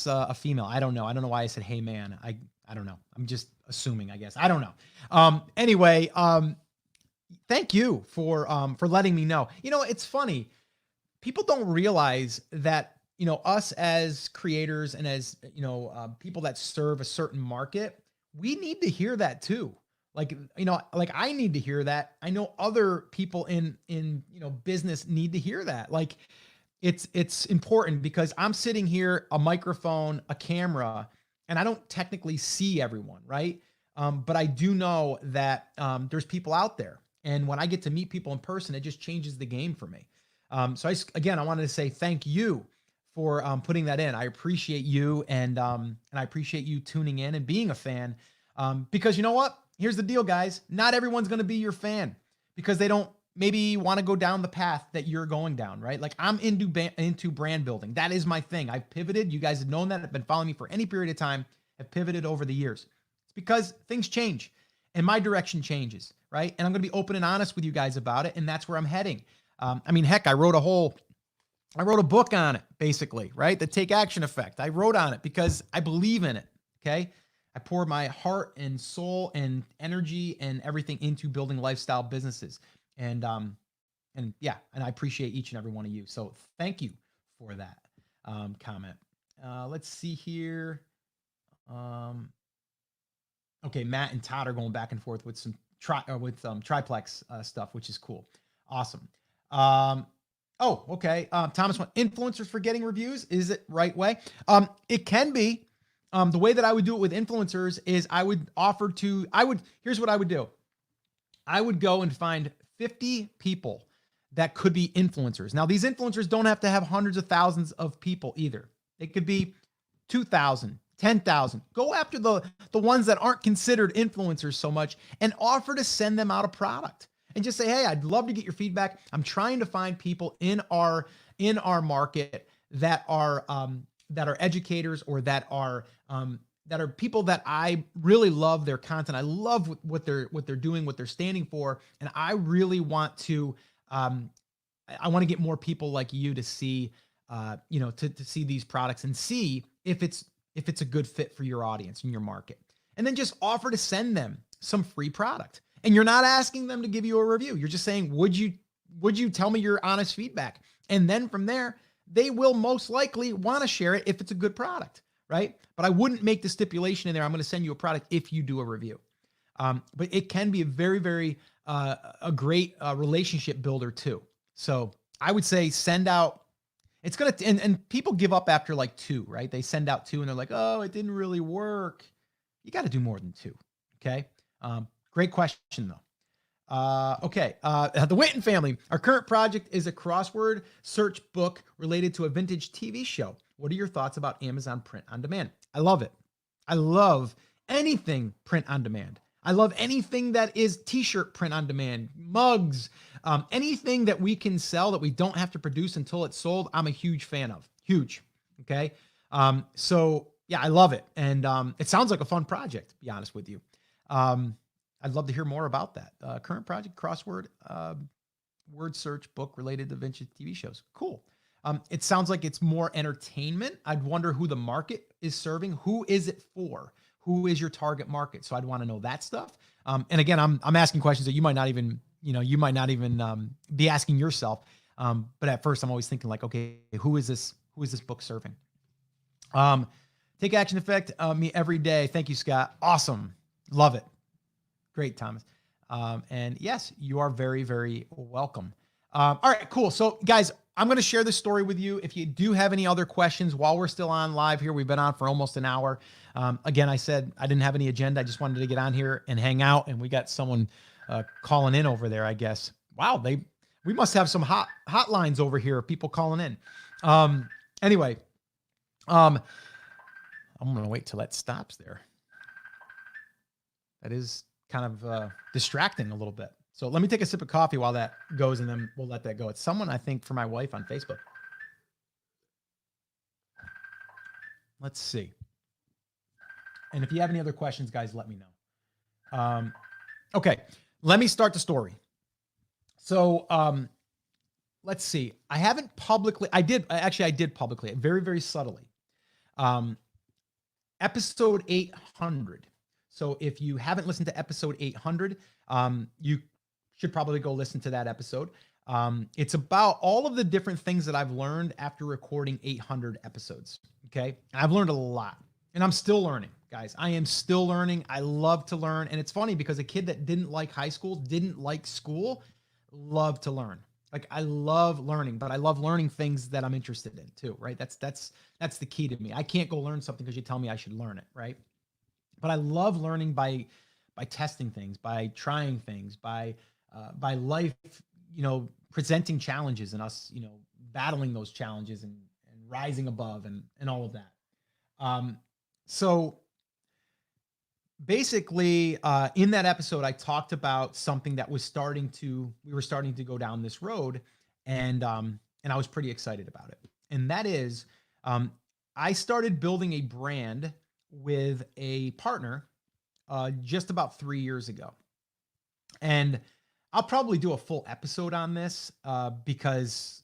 a female. I don't know. I don't know why I said hey man. I don't know. I'm just assuming, I guess. I don't know. Anyway, thank you for letting me know. It's funny. People don't realize that, us as creators and as, people that serve a certain market, we need to hear that too. Like I need to hear that. I know other people in business need to hear that. Like it's important because I'm sitting here, a microphone, a camera, and I don't technically see everyone, right? But I do know that there's people out there. And when I get to meet people in person, it just changes the game for me. Again, I wanted to say thank you for putting that in. I appreciate you, and I appreciate you tuning in and being a fan. Because you know what? Here's the deal, guys. Not everyone's going to be your fan because they don't maybe want to go down the path that you're going down, right? Like I'm into brand building. That is my thing. I've pivoted. You guys have known that. Have been following me for any period of time. Have pivoted over the years. It's because things change and my direction changes, right? And I'm going to be open and honest with you guys about it. And that's where I'm heading. Heck, I wrote a book on it, basically, right? The Take Action Effect. I wrote on it because I believe in it. Okay. I pour my heart and soul and energy and everything into building lifestyle businesses. And I appreciate each and every one of you. So thank you for that comment. Let's see here. Okay, Matt and Todd are going back and forth with some triplex stuff, which is cool. Awesome. Okay. Thomas, influencers for getting reviews. Is it right way? It can be. The way that I would do it with influencers is here's what I would do. I would go and find 50 people that could be influencers. Now, these influencers don't have to have hundreds of thousands of people either. It could be 2,000, 10,000. Go after the ones that aren't considered influencers so much and offer to send them out a product. And just say, hey, I'd love to get your feedback. I'm trying to find people in our market that are educators or that are people that I really love their content. I love what they're doing, what they're standing for, and I really want to I want to get more people like you to see to see these products and see if it's a good fit for your audience and your market. And then just offer to send them some free product. And you're not asking them to give you a review. You're just saying, would you tell me your honest feedback? And then from there, they will most likely want to share it if it's a good product, right? But I wouldn't make the stipulation in there, I'm going to send you a product if you do a review. But it can be a very, very a great relationship builder too. So I would say send out. It's going to, and people give up after like 2, right? They send out 2 and they're like, oh, it didn't really work. You got to do more than 2. Okay. Great question though. Okay. The Witten family. Our current project is a crossword search book related to a vintage TV show. What are your thoughts about Amazon print on demand? I love it. I love anything print on demand. I love anything that is t-shirt print on demand, mugs, anything that we can sell that we don't have to produce until it's sold. I'm a huge fan of. Huge. Okay. So yeah, I love it. And it sounds like a fun project, to be honest with you. I'd love to hear more about that. Current project, crossword, word search book related to vintage TV shows. Cool. It sounds like it's more entertainment. I'd wonder who the market is serving. Who is it for? Who is your target market? So I'd want to know that stuff. And again, I'm asking questions that you might not even be asking yourself. But at first I'm always thinking like, okay, who is this book serving? Take Action Effect, me every day. Thank you, Scott. Awesome. Love it. Great, Thomas. And yes, you are very, very welcome. All right, cool. So guys, I'm going to share this story with you. If you do have any other questions while we're still on live here, we've been on for almost an hour. Again, I said I didn't have any agenda. I just wanted to get on here and hang out. And we got someone calling in over there, I guess. Wow, we must have some hotlines over here. People calling in. Anyway, I'm going to wait till that stops there. That is kind of distracting a little bit. So let me take a sip of coffee while that goes, and then we'll let that go. It's someone, I think, for my wife on Facebook. Let's see. And if you have any other questions, guys, let me know. Okay, let me start the story. So let's see. I haven't publicly, I did publicly, very, very subtly. Um, Episode 800. So if you haven't listened to episode 800, you should probably go listen to that episode. It's about all of the different things that I've learned after recording 800 episodes. Okay. I've learned a lot and I'm still learning, guys. I am still learning. I love to learn. And it's funny because a kid that didn't like high school, didn't like school, loved to learn. Like I love learning, but I love learning things that I'm interested in too, right? That's the key to me. I can't go learn something because you tell me I should learn it, right? But I love learning by testing things, by trying things, by life, presenting challenges and us, battling those challenges and rising above and all of that. So basically, in that episode, I talked about something that we were starting to go down this road, and I was pretty excited about it. And that is, I started building a brand with a partner just about 3 years ago, and I'll probably do a full episode on this because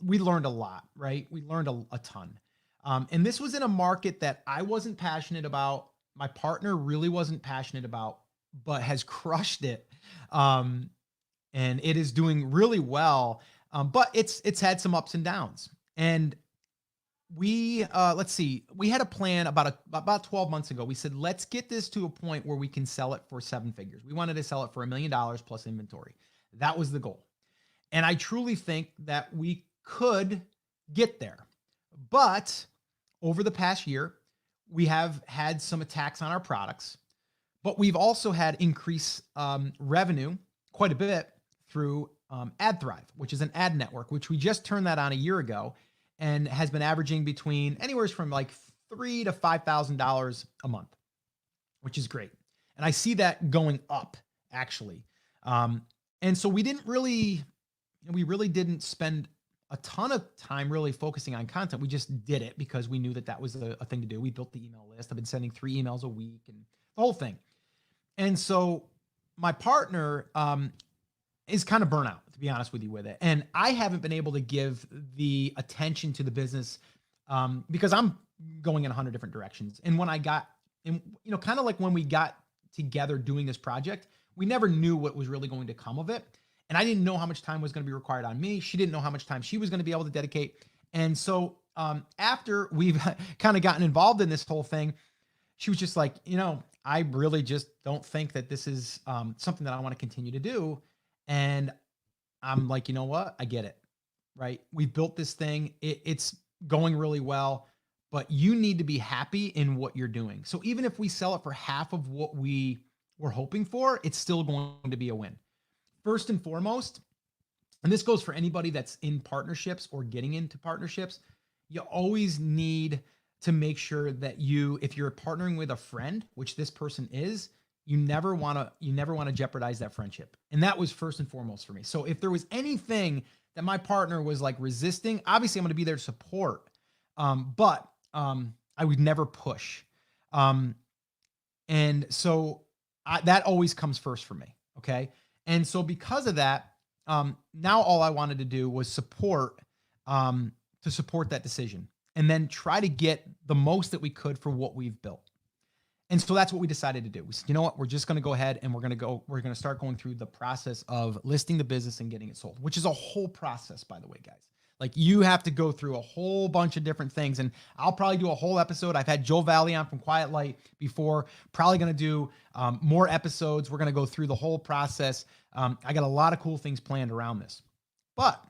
we learned a lot, right? We learned a ton. And this was in a market that I wasn't passionate about. My partner really wasn't passionate about, but has crushed it. Um, and it is doing really well. But it's had some ups and downs. And let's see, we had a plan about 12 months ago. We said, let's get this to a point where we can sell it for 7 figures. We wanted to sell it for $1 million plus inventory. That was the goal. And I truly think that we could get there. But over the past year, we have had some attacks on our products, but we've also had increased revenue quite a bit through AdThrive, which is an ad network, which we just turned that on a year ago and has been averaging between anywhere from like $3,000 to $5,000 a month, which is great. And I see that going up actually. And so we really didn't spend a ton of time really focusing on content. We just did it because we knew that was a thing to do. We built the email list. I've been sending 3 emails a week and the whole thing. And so my partner is kind of burnout, to be honest with you, with it. And I haven't been able to give the attention to the business because I'm going in 100 different directions. And kind of like when we got together doing this project, we never knew what was really going to come of it. And I didn't know how much time was going to be required on me. She didn't know how much time she was going to be able to dedicate. And so after we've kind of gotten involved in this whole thing, she was just like, I really just don't think that this is something that I want to continue to do. And I'm like, you know what? I get it, right? We built this thing. It's going really well, but you need to be happy in what you're doing. So even if we sell it for half of what we were hoping for, it's still going to be a win. First and foremost, and this goes for anybody that's in partnerships or getting into partnerships, you always need to make sure that if you're partnering with a friend, which this person is, you never want to jeopardize that friendship. And that was first and foremost for me. So if there was anything that my partner was like resisting, obviously I'm going to be there to support. But I would never push. And so that always comes first for me. Okay. And so because of that, now all I wanted to do was support that decision and then try to get the most that we could for what we've built. And so that's what we decided to do. We said, you know what, we're just going to go ahead and we're going to start going through the process of listing the business and getting it sold, which is a whole process, by the way, guys. Like you have to go through a whole bunch of different things, and I'll probably do a whole episode. I've had Joe Valley on from Quiet Light before, probably going to do more episodes. We're going to go through the whole process. I got a lot of cool things planned around this, but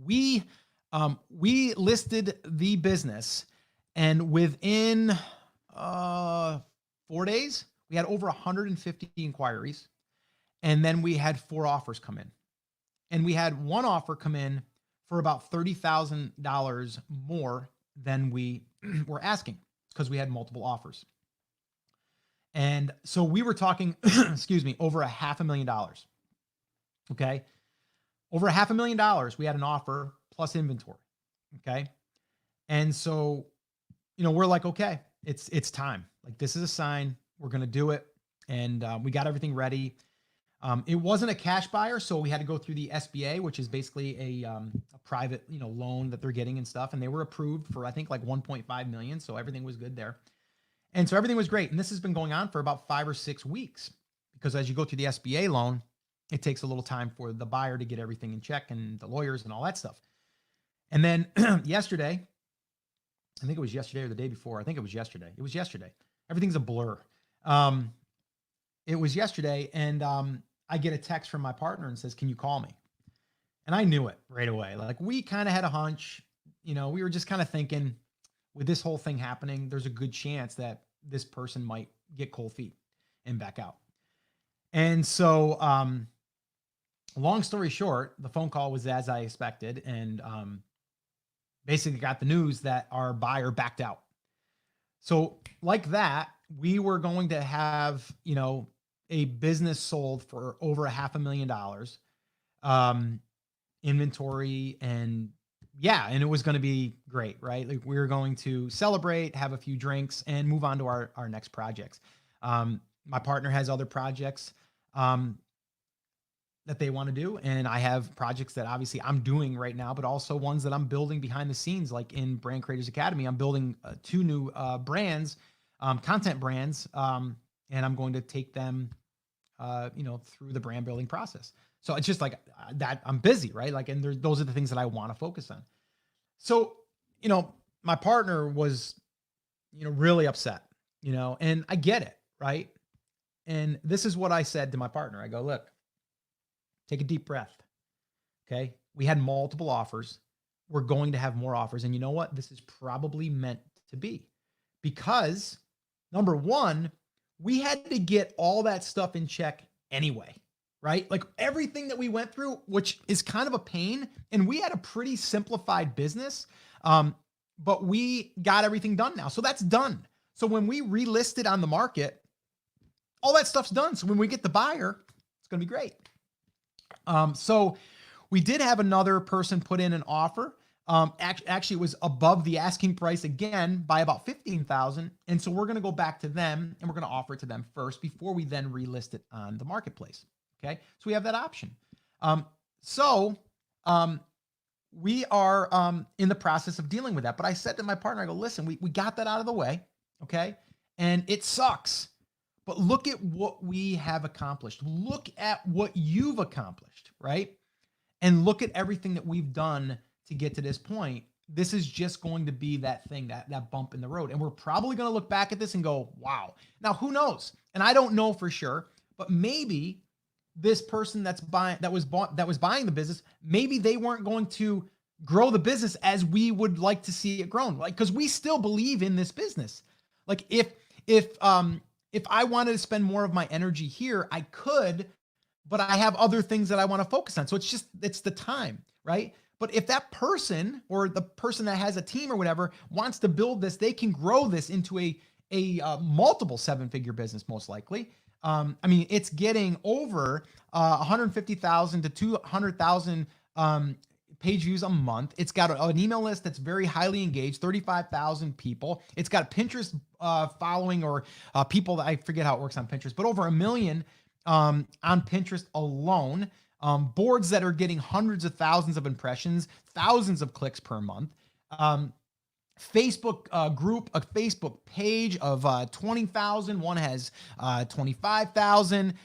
we listed the business, and within 4 days, we had over 150 inquiries, and then we had 4 offers come in, and we had one offer come in for about $30,000 more than we were asking because we had multiple offers. And so we were talking, excuse me, over $500,000. Okay. Over $500,000. We had an offer plus inventory. Okay. And so, we're like, okay, it's time. Like this is a sign. We're going to do it. And we got everything ready. It wasn't a cash buyer, so we had to go through the SBA, which is basically a private, loan that they're getting and stuff. And they were approved for, I think, like 1.5 million. So everything was good there. And so everything was great. And this has been going on for about 5 or 6 weeks, because as you go through the SBA loan, it takes a little time for the buyer to get everything in check and the lawyers and all that stuff. And then yesterday, I think it was yesterday or the day before. I think it was yesterday. It was yesterday. Everything's a blur. It was yesterday, and I get a text from my partner and says, "Can you call me?" And I knew it right away. Like, we kind of had a hunch. We were just kind of thinking, with this whole thing happening, there's a good chance that this person might get cold feet and back out. And so, long story short, the phone call was as I expected, and basically got the news that our buyer backed out. So like that, we were going to have, a business sold for over $500,000, inventory, and and it was going to be great, right? Like, we were going to celebrate, have a few drinks, and move on to our next projects. My partner has other projects that they want to do, and I have projects that obviously I'm doing right now, but also ones that I'm building behind the scenes, like in Brand Creators Academy. I'm building 2 new brands, content brands, and I'm going to take them, through the brand building process. So it's just like that. I'm busy, right? Like, and those are the things that I want to focus on. So, my partner was, really upset, and I get it, right? And this is what I said to my partner. I go, "Look, take a deep breath. Okay. We had multiple offers. We're going to have more offers. And you know what? This is probably meant to be, because number one, we had to get all that stuff in check anyway, right? Like, everything that we went through, which is kind of a pain. And we had a pretty simplified business. But we got everything done now. So that's done. So when we relisted on the market, all that stuff's done. So when we get the buyer, it's going to be great. So we did have another person put in an offer. Actually, it was above the asking price again by about 15,000. And so we're going to go back to them, and we're going to offer it to them first before we then relist it on the marketplace. Okay. So we have that option. We are in the process of dealing with that. But I said to my partner, I go, "Listen, we got that out of the way. Okay. And it sucks, but look at what we have accomplished. Look at what you've accomplished, right? And look at everything that we've done to get to this point. This is just going to be that thing, that bump in the road. And we're probably going to look back at this and go, wow." Now, who knows? And I don't know for sure, but maybe this person that was buying the business, maybe they weren't going to grow the business as we would like to see it grown. Like, because we still believe in this business. Like, if I wanted to spend more of my energy here, I could, but I have other things that I want to focus on. So it's the time, right? But if that person, or the person that has a team or whatever, wants to build this, they can grow this into a multiple 7-figure business, most likely. It's getting over 150,000 to 200,000 page views a month. It's got an email list that's very highly engaged, 35,000 people. It's got a Pinterest following, or people that, I forget how it works on Pinterest, but over 1 million on Pinterest alone. Boards that are getting hundreds of thousands of impressions, thousands of clicks per month. Facebook group, a Facebook page of 20,000. One has 25,000.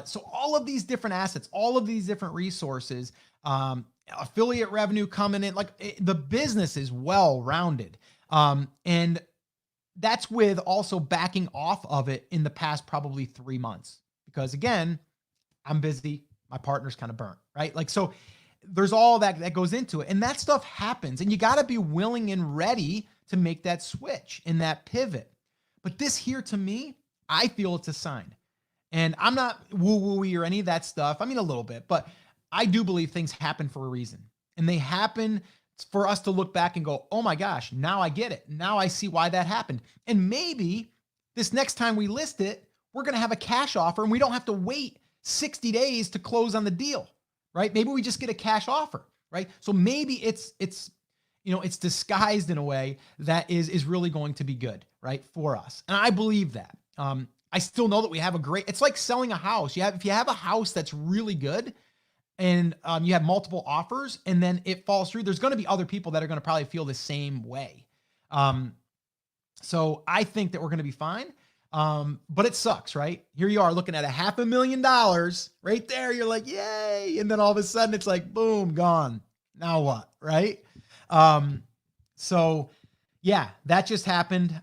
So all of these different assets, all of these different resources, affiliate revenue coming in, the business is well-rounded. And that's with also backing off of it in the past probably 3 months, because again, I'm busy. My partner's kind of burnt, right? So there's all that goes into it, and that stuff happens, and you got to be willing and ready to make that switch and that pivot. But this here, to me, I feel it's a sign, and I'm not woo-woo-y or any of that stuff. A little bit, but I do believe things happen for a reason, and they happen for us to look back and go, "Oh my gosh, now I get it. Now I see why that happened." And maybe this next time we list it, we're going to have a cash offer, and we don't have to wait 60 days to close on the deal, right? Maybe we just get a cash offer, right? So maybe it's disguised in a way that is really going to be good, right, for us. And I believe that. I still know that we have it's like selling a house. If you have a house that's really good and you have multiple offers and then it falls through, there's going to be other people that are going to probably feel the same way. So I think that we're going to be fine. But it sucks, right? Here you are looking at $500,000 right there. You're like, yay. And then all of a sudden it's like, boom, gone. Now what? Right. So yeah, that just happened.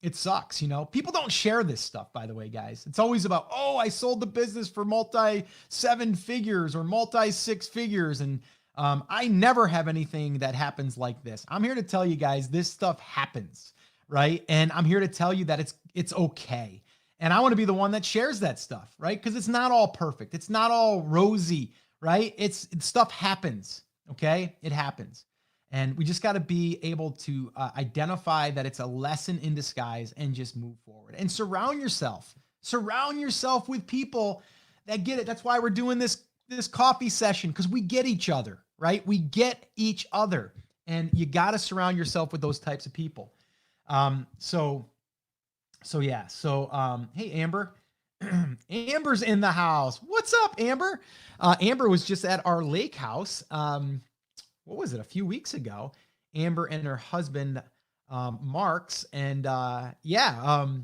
It sucks. People don't share this stuff, by the way, guys. It's always about, oh, I sold the business for multi 7 figures or multi 6 figures. And I never have anything that happens like this. I'm here to tell you guys, this stuff happens, right? And I'm here to tell you that it's okay. And I want to be the one that shares that stuff, right? Because it's not all perfect. It's not all rosy, right? Stuff happens, okay? It happens. And we just got to be able to identify that it's a lesson in disguise and just move forward and surround yourself with people that get it. That's why we're doing this coffee session, because we get each other, right? We get each other, and you got to surround yourself with those types of people. So yeah. Hey, Amber, Amber's in the house. What's up, Amber? Amber was just at our lake house. What was it? A few weeks ago, Amber and her husband, Marks. And, we had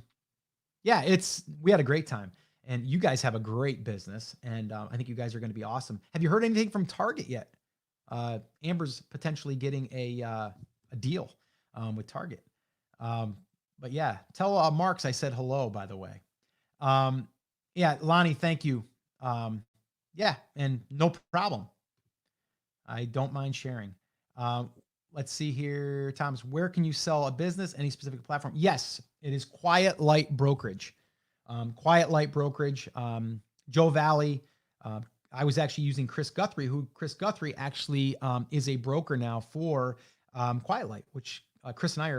a great time, and you guys have a great business. And, I think you guys are going to be awesome. Have you heard anything from Target yet? Amber's potentially getting a deal, with Target. But yeah, tell, Marks I said hello, by the way. Lonnie, thank you. And no problem. I don't mind sharing. Let's see here, Thomas. Where can you sell a business? Any specific platform? Yes, it is Quiet Light Brokerage. Quiet Light Brokerage. Joe Valley. I was actually using Chris Guthrie, Chris Guthrie actually is a broker now for Quiet Light, which Chris and I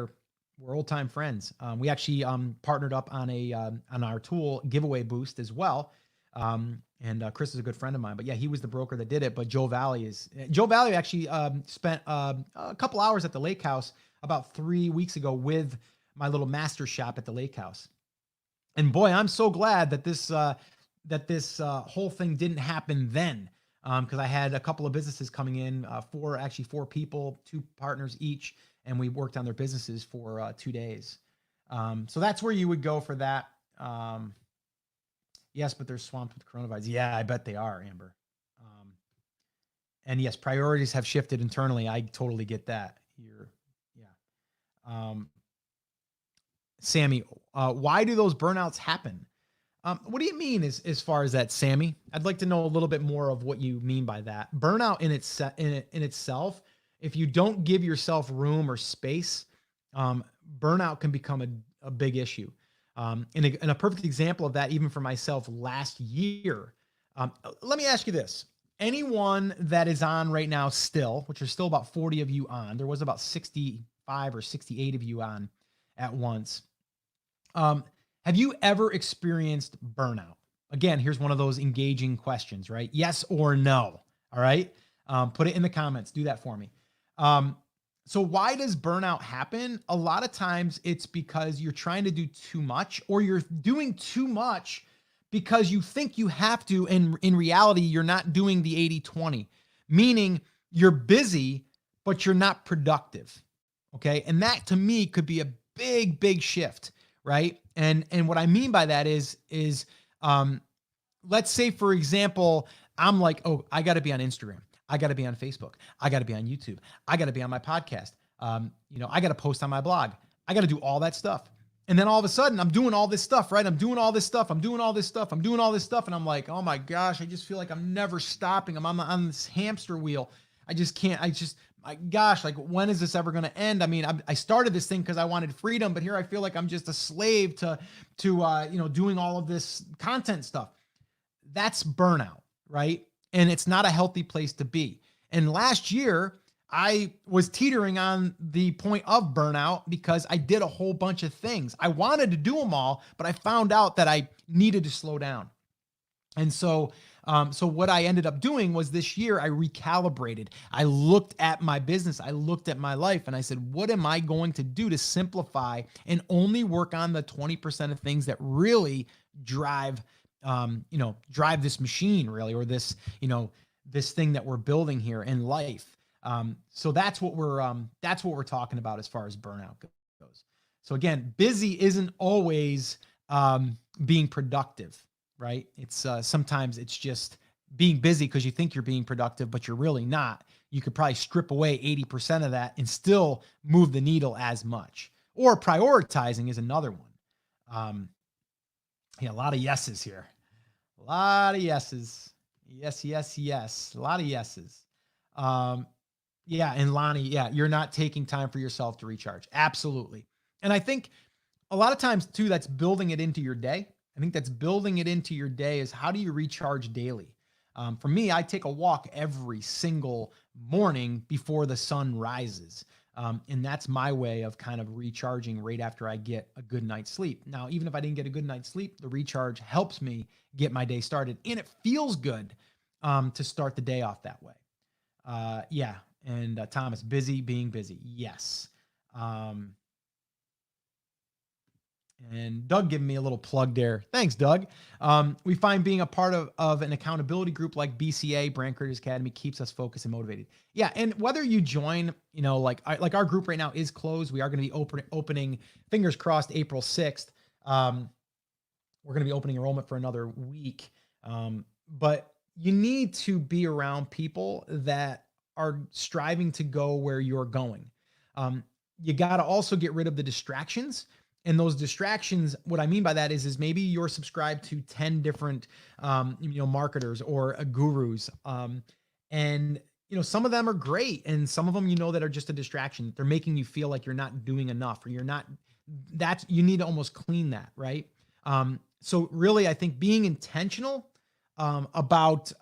we're old time friends. We actually partnered up on on our tool giveaway boost as well. And Chris is a good friend of mine, but yeah, he was the broker that did it. But Joe Valley actually spent a couple hours at the lake house about 3 weeks ago with my little master shop at the lake house. And boy, I'm so glad that this whole thing didn't happen then. Because I had a couple of businesses coming in, 4 people, 2 partners each, and we worked on their businesses for 2 days. So that's where you would go for that. Yes, but they're swamped with coronavirus. Yeah, I bet they are, Amber. And yes, priorities have shifted internally. I totally get that. Sammy, why do those burnouts happen? What do you mean as far as that, Sammy? I'd like to know a little bit more of what you mean by that. Burnout in itself, if you don't give yourself room or space, burnout can become a big issue. And a perfect example of that, even for myself last year. Let me ask you this. Anyone that is on right now still, which are still about 40 of you on, there was about 65 or 68 of you on at once. Have you ever experienced burnout? Again, here's one of those engaging questions, right? Yes or no. All right. Put it in the comments. Do that for me. So why does burnout happen? A lot of times it's because you're trying to do too much, or you're doing too much because you think you have to. And in reality, you're not doing the 80-20, meaning you're busy, but you're not productive. Okay. And that to me could be a big, big shift. Right. And what I mean by that is let's say, for example, I'm like, oh, I got to be on Instagram. I got to be on Facebook. I got to be on YouTube. I got to be on my podcast. I got to post on my blog. I got to do all that stuff. And then all of a sudden I'm doing all this stuff, right? I'm doing all this stuff. I'm doing all this stuff. I'm doing all this stuff. And I'm like, oh my gosh, I just feel like I'm never stopping. I'm on this hamster wheel. I just can't, my gosh, like when is this ever going to end? I mean, I started this thing because I wanted freedom, but here I feel like I'm just a slave to doing all of this content stuff. That's burnout, right? And it's not a healthy place to be. And last year I was teetering on the point of burnout because I did a whole bunch of things. I wanted to do them all, but I found out that I needed to slow down. And so So what I ended up doing was this year I recalibrated. I looked at my business, I looked at my life, and I said, what am I going to do to simplify and only work on the 20% of things that really drive, drive this machine really, or this, this thing that we're building here in life. So that's what we're talking about as far as burnout goes. So again, busy isn't always being productive, right? It's sometimes it's just being busy because you think you're being productive, but you're really not. You could probably strip away 80% of that and still move the needle as much. Or prioritizing is another one. A lot of yeses here. A lot of yeses. Yes, yes, yes. A lot of yeses. Yeah, and Lonnie, yeah, you're not taking time for yourself to recharge. Absolutely. And I think a lot of times too, that's building it into your day. I think that's building it into your day is how do you recharge daily? For me, I take a walk every single morning before the sun rises. And that's my way of kind of recharging right after I get a good night's sleep. Now, even if I didn't get a good night's sleep, the recharge helps me get my day started. And it feels good to start the day off that way. Yeah. And Thomas, busy being busy. Yes. And Doug giving me a little plug there. Thanks, Doug. We find being a part of an accountability group like BCA, Brand Creators Academy, keeps us focused and motivated. Yeah, and whether you join, like our group right now is closed. We are going to be opening, fingers crossed, April 6th. We're going to be opening enrollment for another week. But you need to be around people that are striving to go where you're going. You got to also get rid of the distractions. And those distractions, what I mean by that is maybe you're subscribed to 10 different, marketers or gurus. And, some of them are great. And some of them, that are just a distraction. They're making you feel like you're not doing enough or you need to almost clean that. Right. So really, I think being intentional about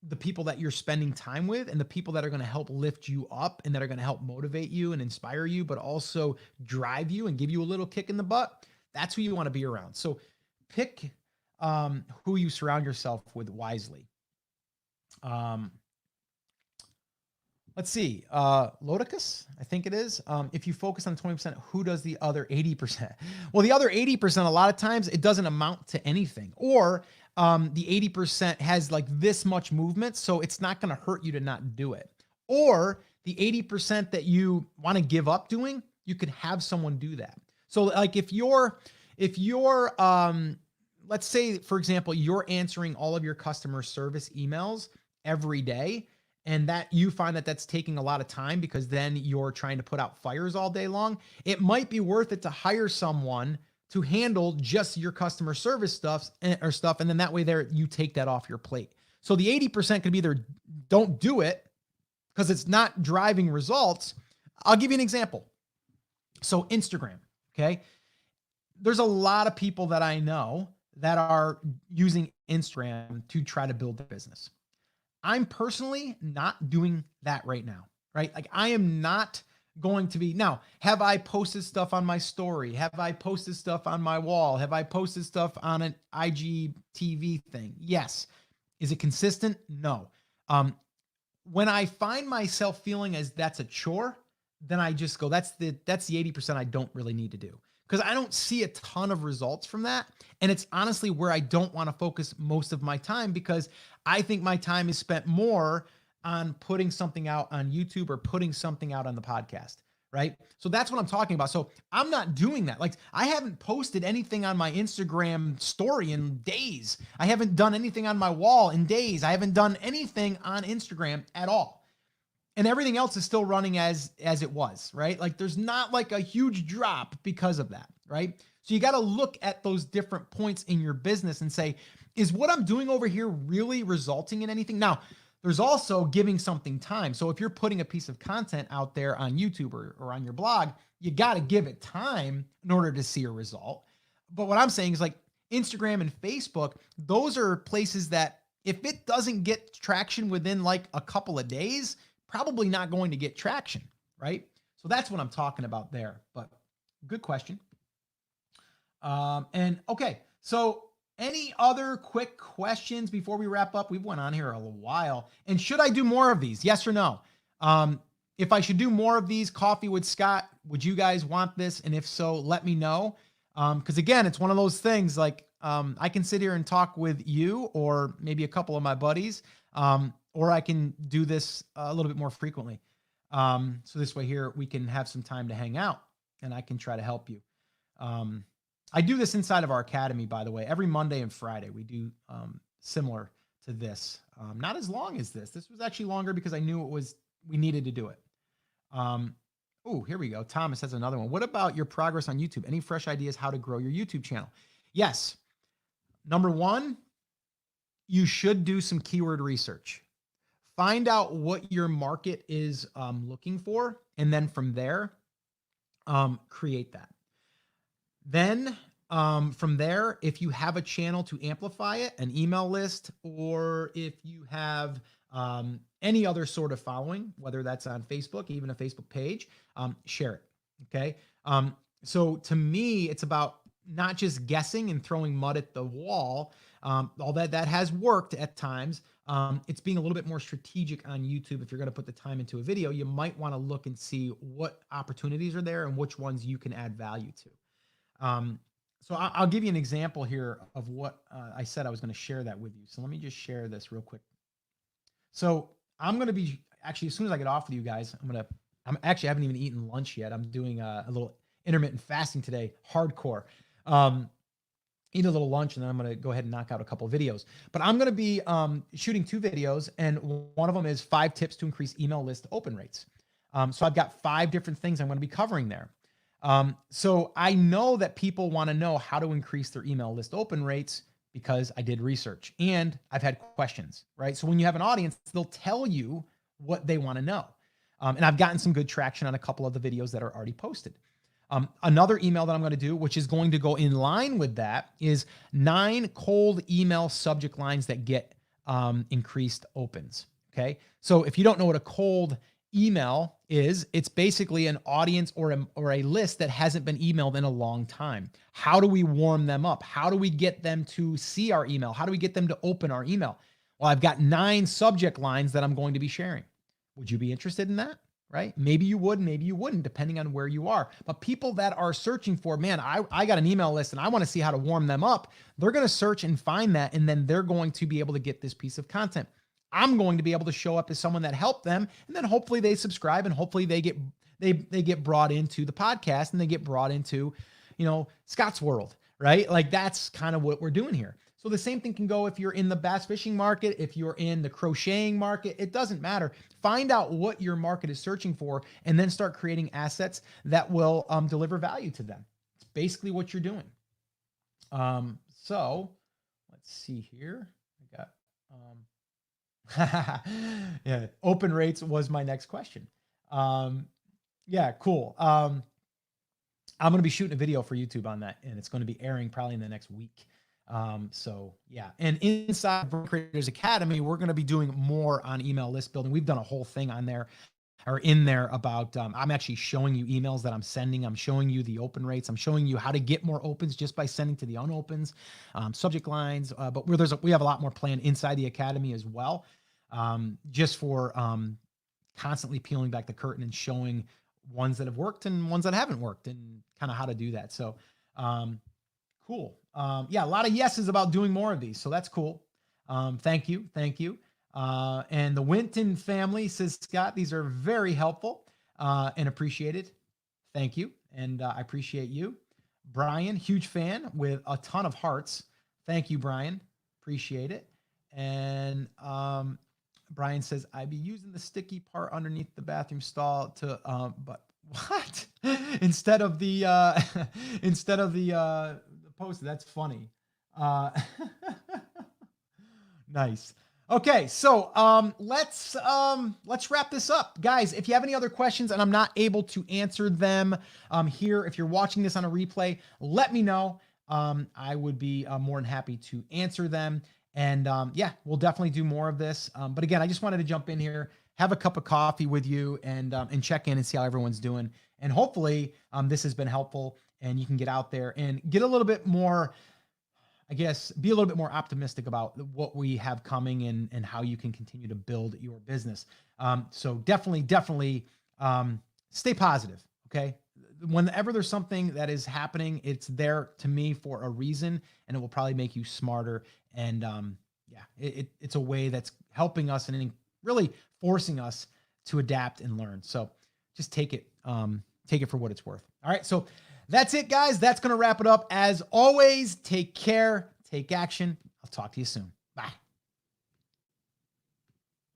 the people that you're spending time with and the people that are going to help lift you up and that are going to help motivate you and inspire you, but also drive you and give you a little kick in the butt. That's who you want to be around. So pick who you surround yourself with wisely. Let's see. Lodicus, I think it is. If you focus on 20%, who does the other 80%? Well, the other 80%, a lot of times it doesn't amount to anything. Or the 80% has like this much movement, so it's not going to hurt you to not do it. Or the 80% that you want to give up doing, you could have someone do that. So like if you're let's say, for example, you're answering all of your customer service emails every day, and that you find that that's taking a lot of time because then you're trying to put out fires all day long, it might be worth it to hire someone to handle just your customer service stuff. And then that way you take that off your plate. So the 80% could be either don't do it because it's not driving results. I'll give you an example. So Instagram, okay? There's a lot of people that I know that are using Instagram to try to build their business. I'm personally not doing that right now, right? Like I am not going to be. Now, have I posted stuff on my story? Have I posted stuff on my wall? Have I posted stuff on an IGTV thing? Yes. Is it consistent? No. When I find myself feeling as that's a chore, then I just go, that's the 80% I don't really need to do. Because I don't see a ton of results from that. And it's honestly where I don't want to focus most of my time because I think my time is spent more on putting something out on YouTube or putting something out on the podcast, right? So that's what I'm talking about. So I'm not doing that. Like I haven't posted anything on my Instagram story in days. I haven't done anything on my wall in days. I haven't done anything on Instagram at all. And everything else is still running as it was, right? Like there's not like a huge drop because of that, right? So you got to look at those different points in your business and say, is what I'm doing over here really resulting in anything? Now, there's also giving something time. So if you're putting a piece of content out there on YouTube or on your blog, you got to give it time in order to see a result. But what I'm saying is like Instagram and Facebook, those are places that if it doesn't get traction within like a couple of days, probably not going to get traction, right? So that's what I'm talking about there. But good question. And okay, so Any other quick questions before we wrap up? We've went on here a little while. And should I do more of these? Yes or no? If I should do more of these, Coffee with Scott, would you guys want this? And if so, let me know. Because again, it's one of those things like I can sit here and talk with you or maybe a couple of my buddies, or I can do this a little bit more frequently. So this way here, we can have some time to hang out and I can try to help you. I do this inside of our academy, by the way, every Monday and Friday. We do similar to this. Not as long as this. This was actually longer because I knew we needed to do it. Oh, here we go. Thomas has another one. What about your progress on YouTube? Any fresh ideas how to grow your YouTube channel? Yes. Number one, you should do some keyword research. Find out what your market is looking for. And then from there, create that. Then from there, if you have a channel to amplify it, an email list, or if you have any other sort of following, whether that's on Facebook, even a Facebook page, share it. Okay. So to me, it's about not just guessing and throwing mud at the wall. All that has worked at times. It's being a little bit more strategic on YouTube. If you're going to put the time into a video, you might want to look and see what opportunities are there and which ones you can add value to. So I'll give you an example here of what I said I was going to share that with you. So let me just share this real quick. So I'm going to be actually, as soon as I get off with you guys, I haven't even eaten lunch yet. I'm doing a little intermittent fasting today, hardcore. Eat a little lunch and then I'm going to go ahead and knock out a couple of videos, but I'm going to be shooting 2 videos. And one of them is 5 tips to increase email list open rates. So I've got 5 different things I'm going to be covering there. So I know that people want to know how to increase their email list open rates because I did research and I've had questions, right? So when you have an audience, they'll tell you what they want to know. And I've gotten some good traction on a couple of the videos that are already posted. Another email that I'm going to do, which is going to go in line with that, is 9 cold email subject lines that get increased opens. Okay. So if you don't know what a cold email is, it's basically an audience or a list that hasn't been emailed in a long time. How do we warm them up? How do we get them to see our email? How do we get them to open our email? Well, I've got 9 subject lines that I'm going to be sharing. Would you be interested in that? Right? Maybe you would, maybe you wouldn't, depending on where you are. But people that are searching for, man, I got an email list and I want to see how to warm them up. They're going to search and find that. And then they're going to be able to get this piece of content. I'm going to be able to show up as someone that helped them. And then hopefully they subscribe and hopefully they get brought into the podcast and they get brought into, Scott's world, right? Like that's kind of what we're doing here. So the same thing can go if you're in the bass fishing market, if you're in the crocheting market, it doesn't matter. Find out what your market is searching for and then start creating assets that will deliver value to them. It's basically what you're doing. So let's see here. I got, yeah, open rates was my next question. Yeah, cool. I'm going to be shooting a video for YouTube on that and it's going to be airing probably in the next week. So yeah. And inside Brand Creators Academy, we're going to be doing more on email list building. We've done a whole thing on there or in there about, I'm actually showing you emails that I'm sending. I'm showing you the open rates. I'm showing you how to get more opens just by sending to the unopens, subject lines. But we have a lot more planned inside the Academy as well. Just for, constantly peeling back the curtain and showing ones that have worked and ones that haven't worked and kind of how to do that. So, cool. Yeah, a lot of yeses about doing more of these. So that's cool. Thank you. Thank you. And the Winton family says, Scott, these are very helpful and appreciated. Thank you. And I appreciate you. Brian, huge fan with a ton of hearts. Thank you, Brian. Appreciate it. And Brian says, I'd be using the sticky part underneath the bathroom stall to, but what? instead of the post. That's funny. Nice. Okay. So, let's wrap this up, guys. If you have any other questions and I'm not able to answer them, here, if you're watching this on a replay, let me know. I would be more than happy to answer them. And, yeah, we'll definitely do more of this. But again, I just wanted to jump in here, have a cup of coffee with you and check in and see how everyone's doing. And hopefully, this has been helpful and you can get out there and get a little bit more I guess, be a little bit more optimistic about what we have coming and how you can continue to build your business. So definitely stay positive. Okay. Whenever there's something that is happening, it's there to me for a reason, and it will probably make you smarter. And yeah, it's a way that's helping us and really forcing us to adapt and learn. So just take it for what it's worth. All right. So that's it, guys. That's going to wrap it up. As always, take care, take action. I'll talk to you soon.